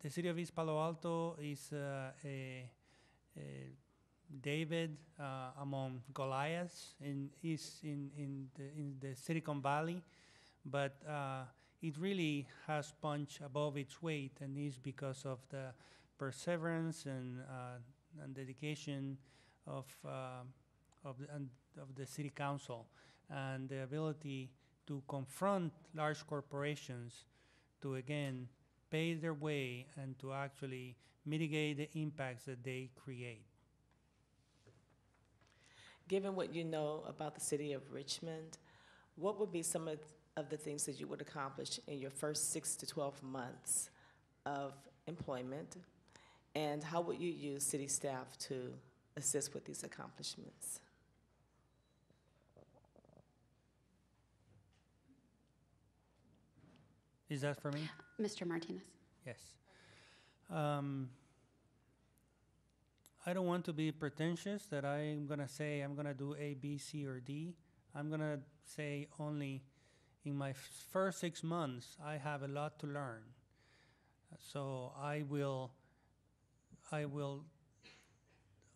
the city of East Palo Alto is David among Goliaths in the Silicon Valley, but it really has punched above its weight, and is because of the perseverance and dedication of of the city council, and the ability to confront large corporations to, again, pay their way and to actually mitigate the impacts that they create. Given what you know about the city of Richmond, what would be some of the things that you would accomplish in your first 6 to 12 months of employment? And how would you use city staff to assist with these accomplishments? Is that for me? Mr. Martinez. Yes. I don't want to be pretentious that I'm going to say I'm going to do A, B, C, or D. I'm going to say only in my first 6 months, I have a lot to learn. So I will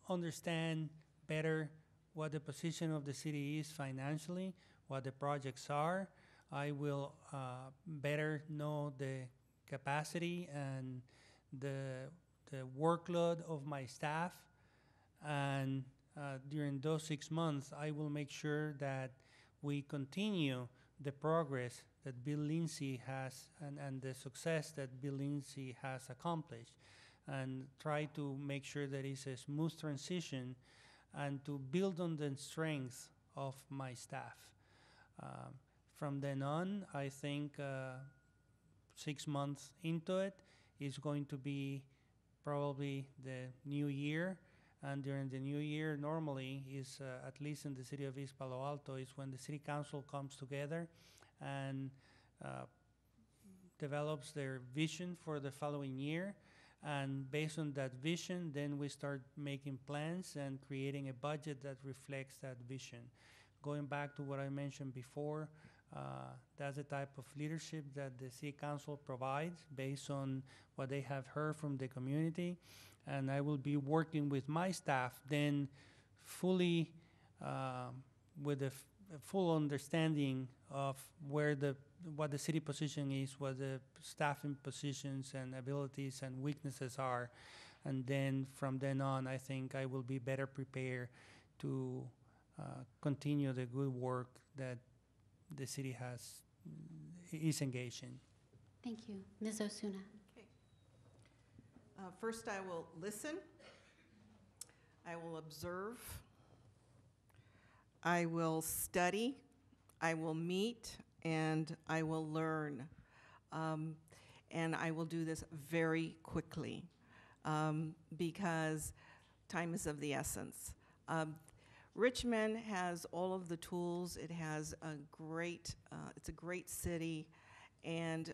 understand better what the position of the city is financially, what the projects are. I will better know the capacity and the workload of my staff, and during those 6 months, I will make sure that we continue the progress that Bill Lindsay has and the success that Bill Lindsay has accomplished, and try to make sure that it's a smooth transition and to build on the strengths of my staff. From then on, I think 6 months into it is going to be probably the new year, and during the new year normally is, at least in the city of East Palo Alto, is when the city council comes together and develops their vision for the following year, and based on that vision, then we start making plans and creating a budget that reflects that vision. Going back to what I mentioned before, that's the type of leadership that the city council provides based on what they have heard from the community. And I will be working with my staff then fully with a full understanding of what the city position is, what the staffing positions and abilities and weaknesses are. And then from then on, I think I will be better prepared to continue the good work that the city is engaged in. Thank you. Ms. Osuna. Okay. First, I will listen. I will observe. I will study. I will meet, and I will learn. And I will do this very quickly because time is of the essence. Richmond has all of the tools. It has it's a great city, and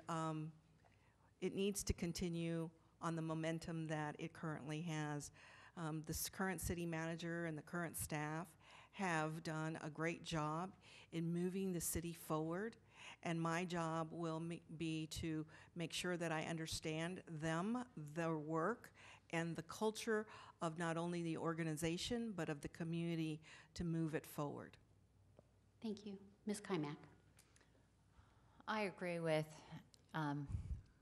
it needs to continue on the momentum that it currently has. This current city manager and the current staff have done a great job in moving the city forward, and my job will be to make sure that I understand them, their work, and the culture of not only the organization, but of the community to move it forward. Thank you. Ms. Keimach. I agree with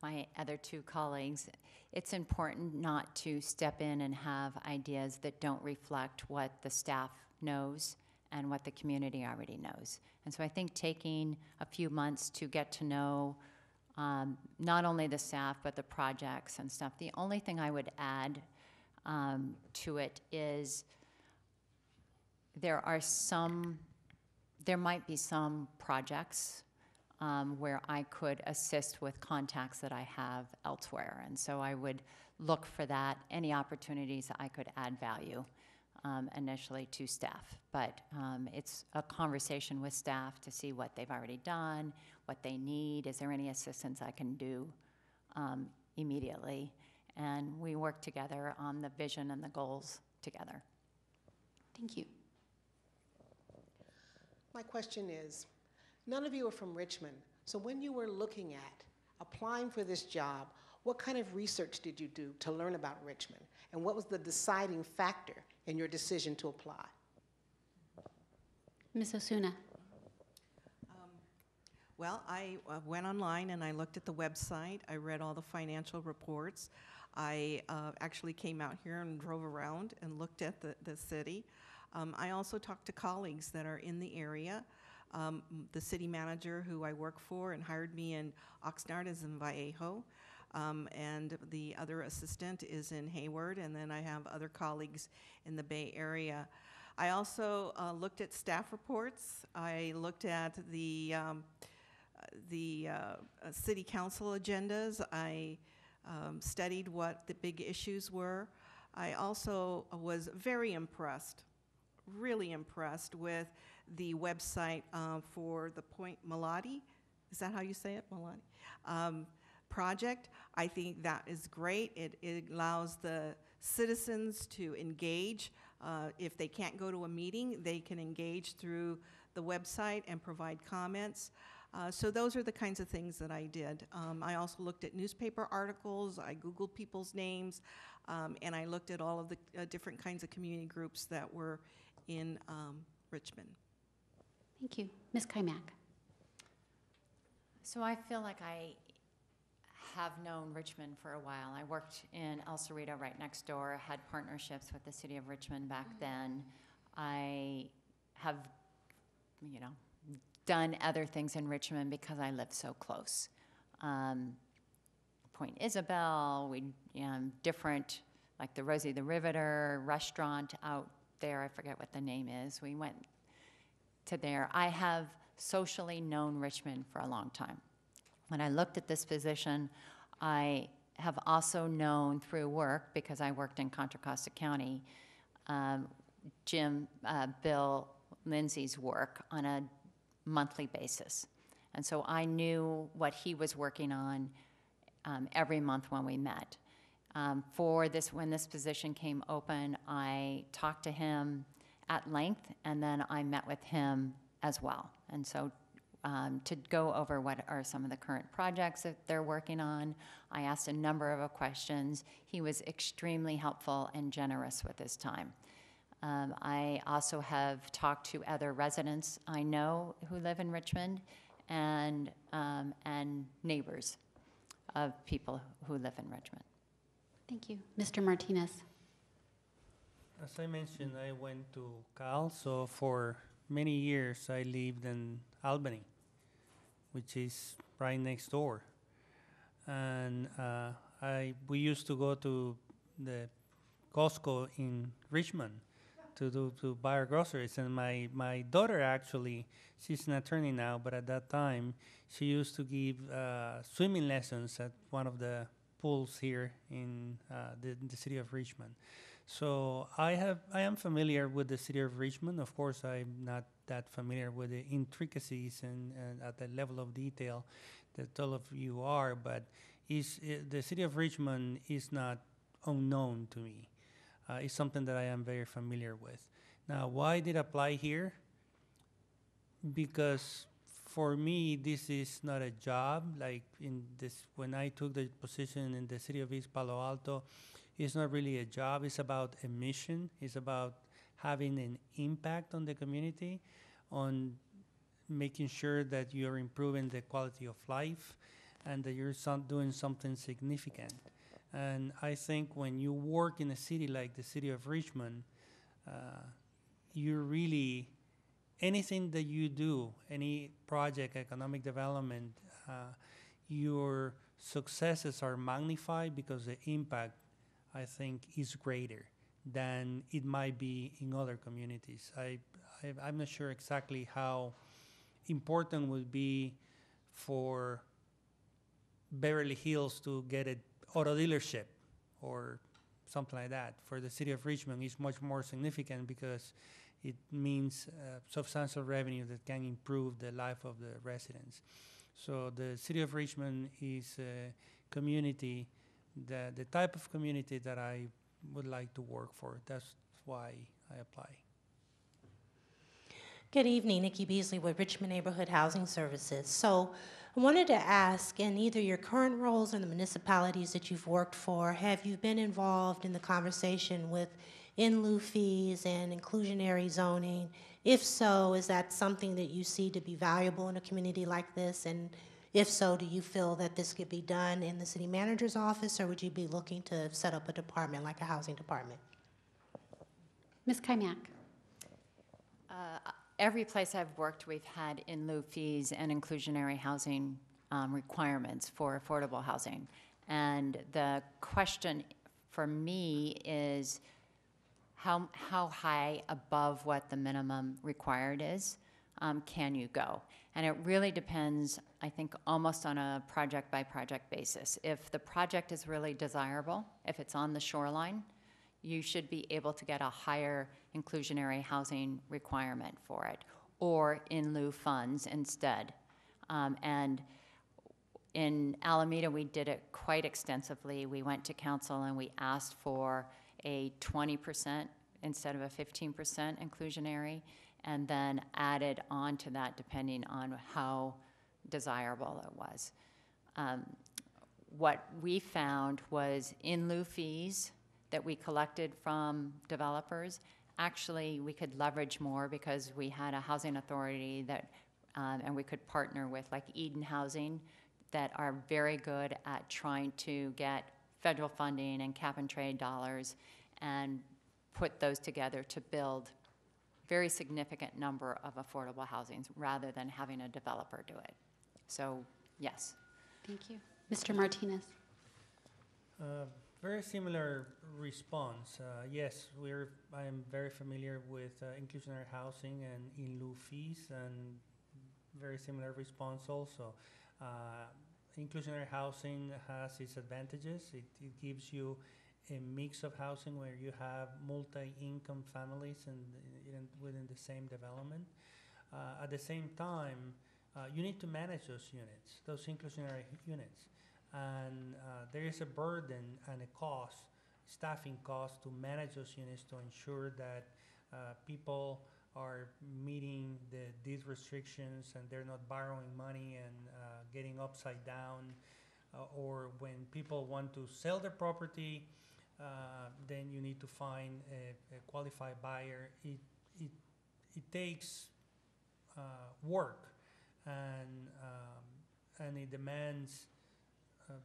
my other two colleagues. It's important not to step in and have ideas that don't reflect what the staff knows and what the community already knows. And so I think taking a few months to get to know not only the staff, but the projects and stuff. The only thing I would add to it is there might be some projects where I could assist with contacts that I have elsewhere. And so I would look for that, any opportunities that I could add value initially to staff. But it's a conversation with staff to see what they've already done, what they need, is there any assistance I can do immediately. And we work together on the vision and the goals together. Thank you. My question is, none of you are from Richmond, so when you were looking at applying for this job, what kind of research did you do to learn about Richmond? And what was the deciding factor in your decision to apply? Ms. Osuna. Well, I went online and I looked at the website. I read all the financial reports. I actually came out here and drove around and looked at the city. I also talked to colleagues that are in the area. The city manager who I work for and hired me in Oxnard is in Vallejo, and the other assistant is in Hayward, and then I have other colleagues in the Bay Area. I also looked at staff reports. I looked at the city council agendas. I studied what the big issues were. I also was very impressed, really impressed with the website for the Point Malati. Is that how you say it, Malati? Project. I think that is great. It allows the citizens to engage. If they can't go to a meeting, they can engage through the website and provide comments. So those are the kinds of things that I did. I also looked at newspaper articles, I Googled people's names, and I looked at all of the different kinds of community groups that were in Richmond. Thank you. Ms. Keimach. So I feel like I have known Richmond for a while. I worked in El Cerrito right next door, had partnerships with the City of Richmond back then. I have, done other things in Richmond because I live so close. Point Isabel, different, like the Rosie the Riveter restaurant out there, I forget what the name is. We went to there. I have socially known Richmond for a long time. When I looked at this position, I have also known through work, because I worked in Contra Costa County, Bill Lindsay's work on a monthly basis. And so I knew what he was working on every month when we met. When this position came open, I talked to him at length, and then I met with him as well. And so to go over what are some of the current projects that they're working on, I asked a number of questions. He was extremely helpful and generous with his time. I also have talked to other residents I know who live in Richmond, and neighbors of people who live in Richmond. Thank you. Mr. Martinez. As I mentioned, I went to Cal, so for many years I lived in Albany, which is right next door. And we used to go to the Costco in Richmond to buy our groceries. And my daughter, actually, she's an attorney now, but at that time, she used to give swimming lessons at one of the pools here in the city of Richmond. So I am familiar with the city of Richmond. Of course, I'm not that familiar with the intricacies and at the level of detail that all of you are, but the city of Richmond is not unknown to me. It's something that I am very familiar with. Now, why did I apply here? Because for me, this is not a job. Like when I took the position in the city of East Palo Alto, it's not really a job. It's about a mission. It's about having an impact on the community, on making sure that you're improving the quality of life and that you're doing something significant. And I think when you work in a city like the city of Richmond, you really, anything that you do, any project, economic development, your successes are magnified because the impact, I think, is greater than it might be in other communities. I'm not sure exactly how important would be for Beverly Hills to get an auto dealership or something like that. For the city of Richmond, it's much more significant because it means substantial revenue that can improve the life of the residents. So the city of Richmond is a community, the type of community that I would like to work for. That's why I apply. Good evening, Nikki Beasley with Richmond Neighborhood Housing Services. So I wanted to ask, in either your current roles or the municipalities that you've worked for, have you been involved in the conversation with in-lieu fees and inclusionary zoning? If so, is that something that you see to be valuable in a community like this? And if so, do you feel that this could be done in the city manager's office, or would you be looking to set up a department like a housing department? Ms. Keimach. Every place I've worked, we've had in lieu fees and inclusionary housing requirements for affordable housing. And the question for me is how high above what the minimum required is can you go? And it really depends, I think, almost on a project-by-project basis. If the project is really desirable, if it's on the shoreline, you should be able to get a higher inclusionary housing requirement for it, or in lieu funds instead. And in Alameda, we did it quite extensively. We went to council and we asked for a 20% instead of a 15% inclusionary, and then added on to that depending on how desirable it was. What we found was in lieu fees that we collected from developers, actually we could leverage more because we had a housing authority that, and we could partner with like Eden Housing that are very good at trying to get federal funding and cap and trade dollars and put those together to build very significant number of affordable housings rather than having a developer do it. So, yes. Thank you. Mr. Martinez. Very similar response. Yes, I am very familiar with inclusionary housing and in lieu fees, and very similar response also. Inclusionary housing has its advantages. It gives you a mix of housing where you have multi-income families within the same development. At the same time, you need to manage those units, those inclusionary units. And there is a burden and a cost, staffing cost, to manage those units to ensure that people are meeting the deed restrictions and they're not borrowing money and getting upside down. Or when people want to sell their property, then you need to find a qualified buyer. It takes work, and it demands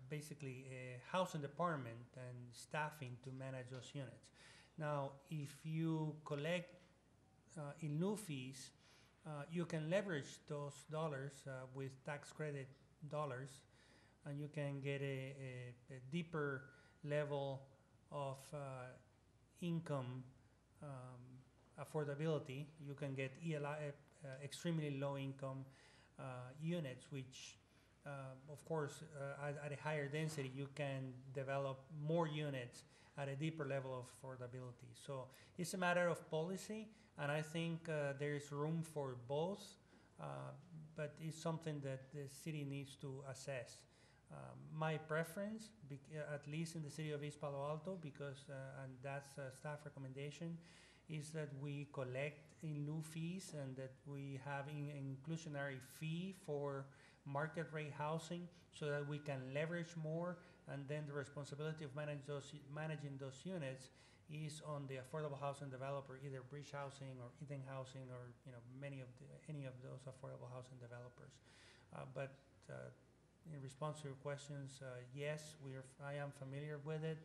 basically a housing department and staffing to manage those units. Now, if you collect in lieu fees, you can leverage those dollars with tax credit dollars, and you can get a deeper level of income affordability. You can get ELI, extremely low income units, which of course, at a higher density, you can develop more units at a deeper level of affordability. So it's a matter of policy, and I think there is room for both, but it's something that the city needs to assess. My preference, at least in the city of East Palo Alto, because, and that's a staff recommendation, is that we collect in lieu fees and that we have an inclusionary fee for market rate housing so that we can leverage more, and then the responsibility of managing those units is on the affordable housing developer, either Bridge Housing or Eden Housing, or any of those affordable housing developers. But in response to your questions, yes, I am familiar with it.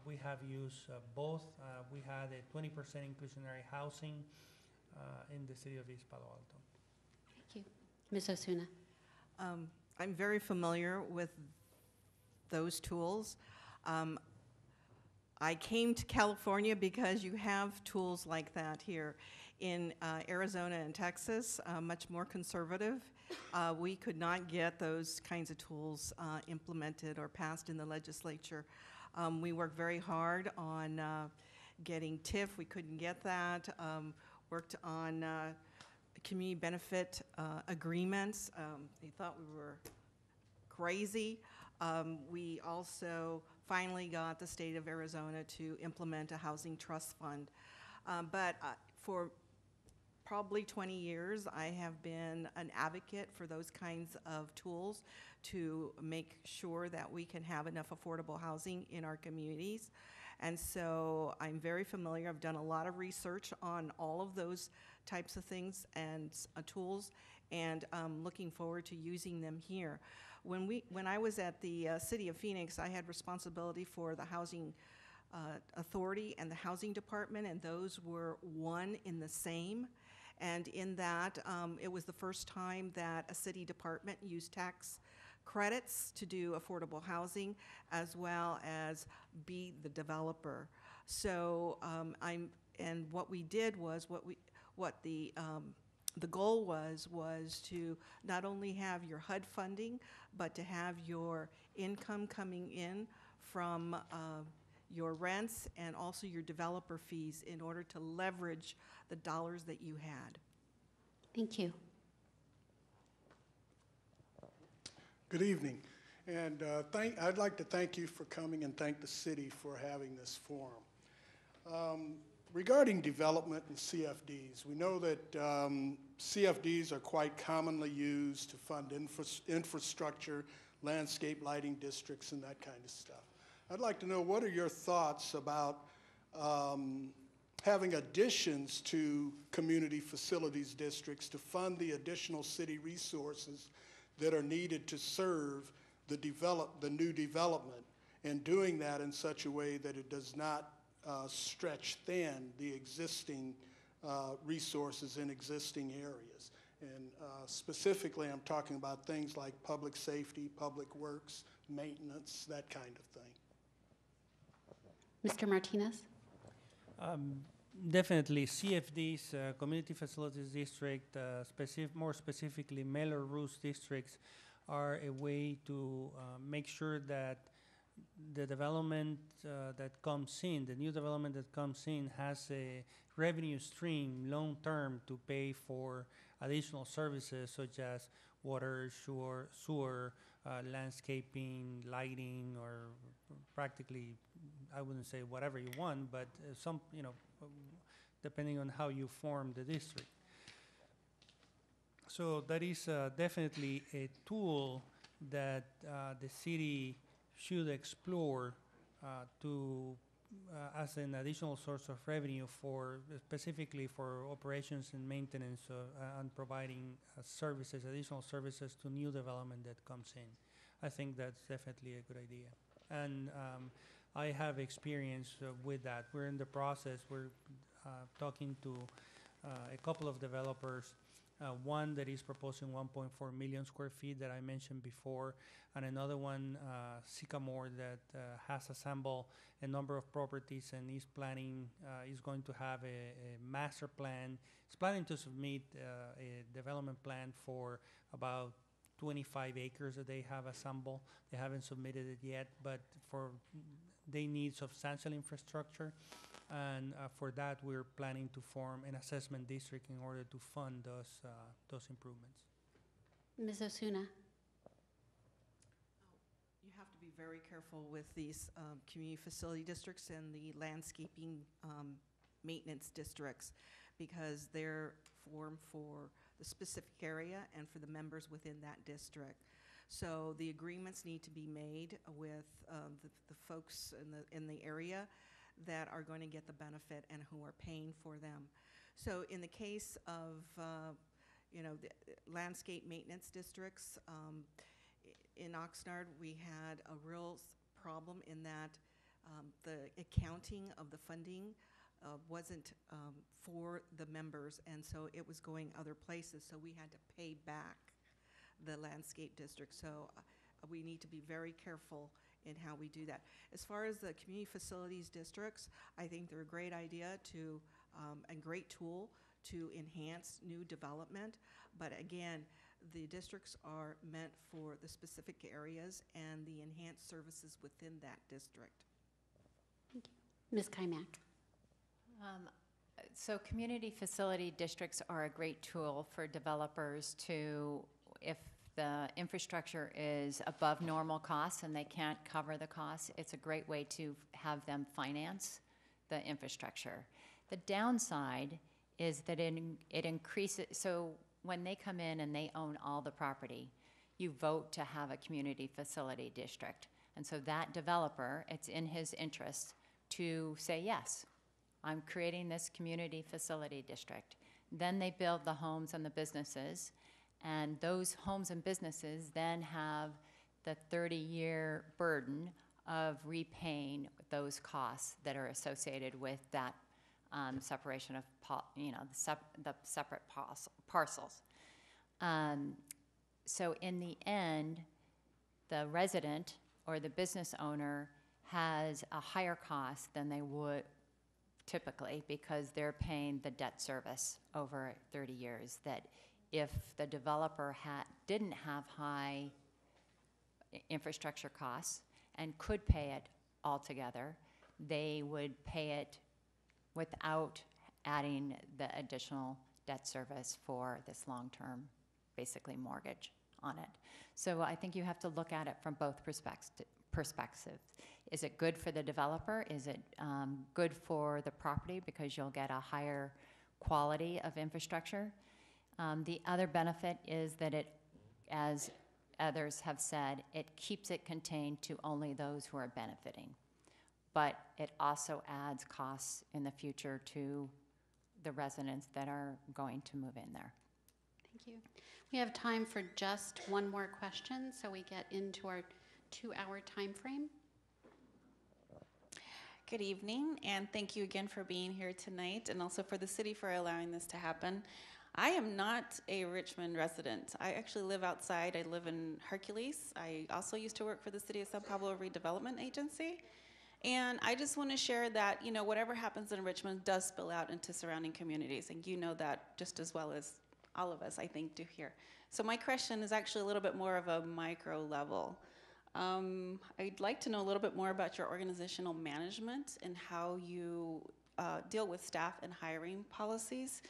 We have used both. We had a 20% inclusionary housing in the city of East Palo Alto. Thank you. Ms. Osuna. I'm very familiar with those tools. I came to California because you have tools like that here. In Arizona and Texas, much more conservative. We could not get those kinds of tools implemented or passed in the legislature. We worked very hard on getting TIF. We couldn't get that. Worked on community benefit agreements. They thought we were crazy. We also finally got the state of Arizona to implement a housing trust fund. But for probably 20 years, I have been an advocate for those kinds of tools to make sure that we can have enough affordable housing in our communities. And so I'm very familiar. I've done a lot of research on all of those types of things and tools, and looking forward to using them here. When I was at the City of Phoenix, I had responsibility for the housing Authority and the Housing Department, and those were one in the same. And in that, it was the first time that a city department used tax credits to do affordable housing, as well as be the developer. So and what we did was the goal was to not only have your HUD funding, but to have your income coming in from your rents and also your developer fees in order to leverage the dollars that you had. Thank you. Good evening, and I'd like to thank you for coming and thank the city for having this forum. Regarding development and CFDs, we know that CFDs are quite commonly used to fund infrastructure, landscape lighting districts, and that kind of stuff. I'd like to know, what are your thoughts about having additions to community facilities districts to fund the additional city resources that are needed to serve the new development, and doing that in such a way that it does not stretch thin the existing resources in existing areas. And specifically, I'm talking about things like public safety, public works, maintenance, that kind of thing. Mr. Martinez? Definitely, CFDs, Community Facilities District, more specifically Melrose districts, are a way to make sure that the development that comes in, the new development that comes in, has a revenue stream long-term to pay for additional services such as water, sewer, landscaping, lighting, or practically, I wouldn't say whatever you want, but some, depending on how you form the district. So that is definitely a tool that the city should explore as an additional source of revenue specifically for operations and maintenance and providing additional services to new development that comes in. I think that's definitely a good idea. And I have experience with that. We're in the process. We're talking to a couple of developers. One that is proposing 1.4 million square feet that I mentioned before, and another one, Sycamore, that has assembled a number of properties and is going to have a master plan. It's planning to submit a development plan for about 25 acres that they have assembled. They haven't submitted it yet, but they need substantial infrastructure. And for that, we're planning to form an assessment district in order to fund those improvements. Ms. Osuna? You have to be very careful with these community facility districts and the landscaping maintenance districts, because they're formed for the specific area and for the members within that district. So the agreements need to be made with the folks in the area that are going to get the benefit and who are paying for them. So in the case of the landscape maintenance districts, in Oxnard we had a real problem in that the accounting of the funding wasn't for the members, and so it was going other places, so we had to pay back the landscape district. So we need to be very careful in how we do that. As far as the community facilities districts, I think they're a great idea and great tool to enhance new development. But again, the districts are meant for the specific areas and the enhanced services within that district. Thank you. Ms. Keimach? So community facility districts are a great tool for developers to, if the infrastructure is above normal costs and they can't cover the costs, it's a great way to have them finance the infrastructure. The downside is that it increases, so when they come in and they own all the property, you vote to have a community facility district. And so that developer, it's in his interest to say, yes, I'm creating this community facility district. Then they build the homes and the businesses, and those homes and businesses then have the 30-year burden of repaying those costs that are associated with that separation of, the separate parcels. So in the end, the resident or the business owner has a higher cost than they would typically because they're paying the debt service over 30 years. That if the developer didn't have high infrastructure costs and could pay it altogether, they would pay it without adding the additional debt service for this long-term, basically mortgage on it. So I think you have to look at it from both perspectives. Is it good for the developer? Is it good for the property because you'll get a higher quality of infrastructure? The other benefit is that it, as others have said, it keeps it contained to only those who are benefiting. But it also adds costs in the future to the residents that are going to move in there. Thank you. We have time for just one more question, so we get into our 2-hour time frame. Good evening, and thank you again for being here tonight, and also for the city for allowing this to happen. I am not a Richmond resident. I actually live outside. I live in Hercules. I also used to work for the City of San Pablo Redevelopment Agency. And I just want to share that, you know, whatever happens in Richmond does spill out into surrounding communities, and you know that just as well as all of us, I think, do here. So my question is actually a little bit more of a micro level. I'd like to know a little bit more about your organizational management and how you deal with staff and hiring policies.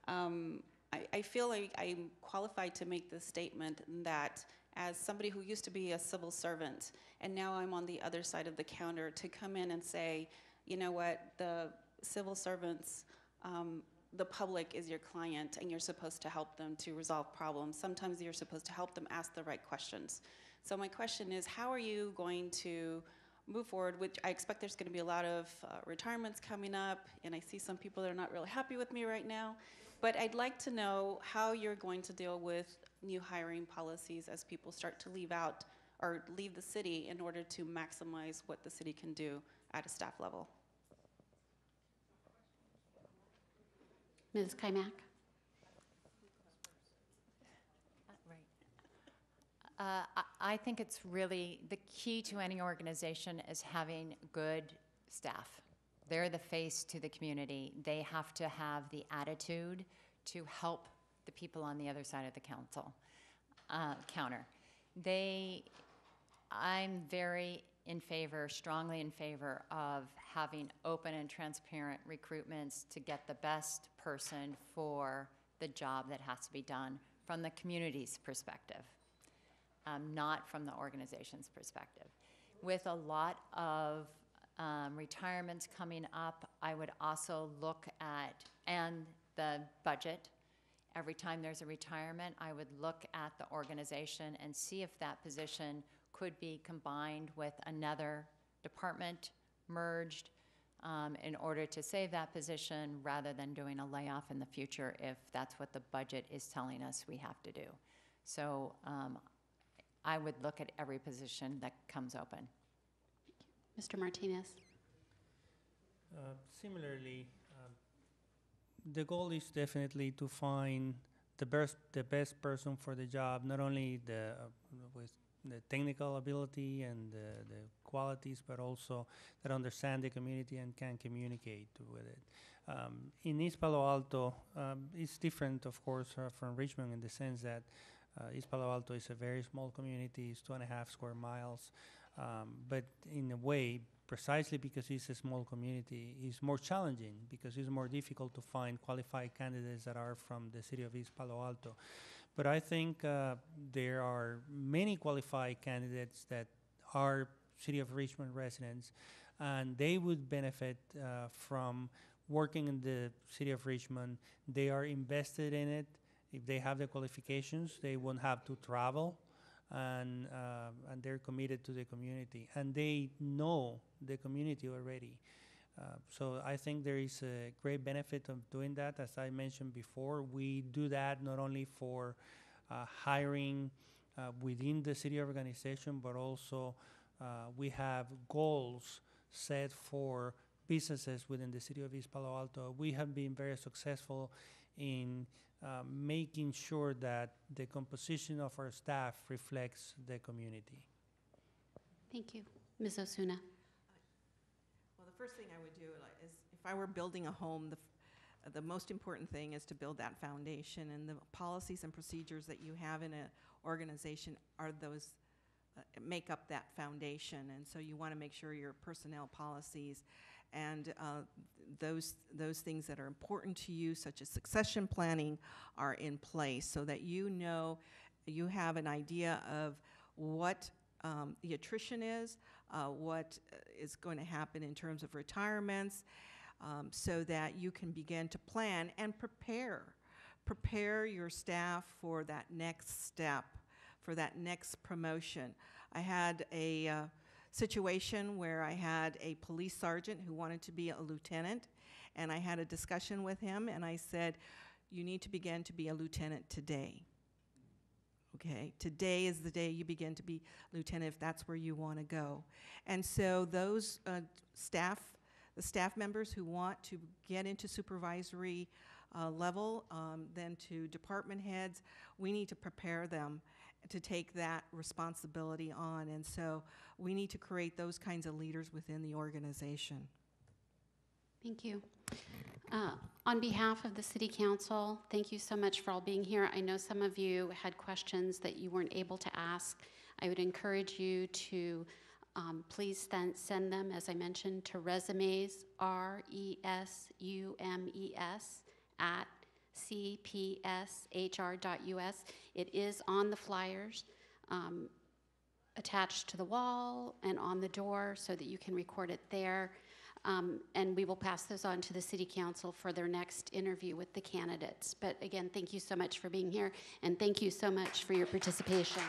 I feel like I'm qualified to make this statement that as somebody who used to be a civil servant and now I'm on the other side of the counter, to come in and say, you know what, the civil servants, the public is your client and you're supposed to help them to resolve problems. Sometimes you're supposed to help them ask the right questions. So my question is, how are you going to move forward? Which I expect there's going to be a lot of retirements coming up, and I see some people that are not really happy with me right now. But I'd like to know how you're going to deal with new hiring policies as people start to leave out or leave the city in order to maximize what the city can do at a staff level. Ms. Keimach. I think it's really the key to any organization is having good staff. They're the face to the community. They have to have the attitude to help the people on the other side of the counter. I'm very strongly in favor of having open and transparent recruitments to get the best person for the job that has to be done from the community's perspective. Not from the organization's perspective. With a lot of retirements coming up, I would also look at, and the budget, every time there's a retirement, I would look at the organization and see if that position could be combined with another department, merged, in order to save that position rather than doing a layoff in the future if that's what the budget is telling us we have to do. So I would look at every position that comes open. Mr. Martinez. Similarly, the goal is definitely to find the best person for the job, not only with the technical ability and the qualities, but also that understand the community and can communicate with it. In East Palo Alto, it's different, of course, from Richmond in the sense that East Palo Alto is a very small community. It's 2.5 square miles. But in a way, precisely because it's a small community, it's more challenging because it's more difficult to find qualified candidates that are from the city of East Palo Alto. But I think there are many qualified candidates that are City of Richmond residents, and they would benefit from working in the City of Richmond. They are invested in it. If they have the qualifications, they won't have to travel, and they're committed to the community, and they know the community already. So I think there is a great benefit of doing that. As I mentioned before, we do that not only for hiring within the city organization, but also We have goals set for businesses within the city of East Palo Alto. We have been very successful in making sure that the composition of our staff reflects the community. Thank you. Ms. Osuna. Well, the first thing I would do is, if I were building a home, the most important thing is to build that foundation, and the policies and procedures that you have in an organization are those make up that foundation. And so you want to make sure your personnel policies and those things that are important to you, such as succession planning, are in place, so that you know, you have an idea of what the attrition is, what is going to happen in terms of retirements, so that you can begin to plan and prepare your staff for that next step, for that next promotion. I had a situation where I had a police sergeant who wanted to be a lieutenant, and I had a discussion with him, and I said, you need to begin to be a lieutenant today. Okay, today is the day you begin to be lieutenant if that's where you want to go. And so those the staff members who want to get into supervisory level, then to department heads, we need to prepare them to take that responsibility on. And so we need to create those kinds of leaders within the organization. Thank you. On behalf of the City Council, thank you so much for all being here. I know some of you had questions that you weren't able to ask. I would encourage you to please send them, as I mentioned, to resumes, RESUMES, at cpshr.us. It is on the flyers attached to the wall and on the door so that you can record it there. And we will pass those on to the City Council for their next interview with the candidates. But again, thank you so much for being here, and thank you so much for your participation.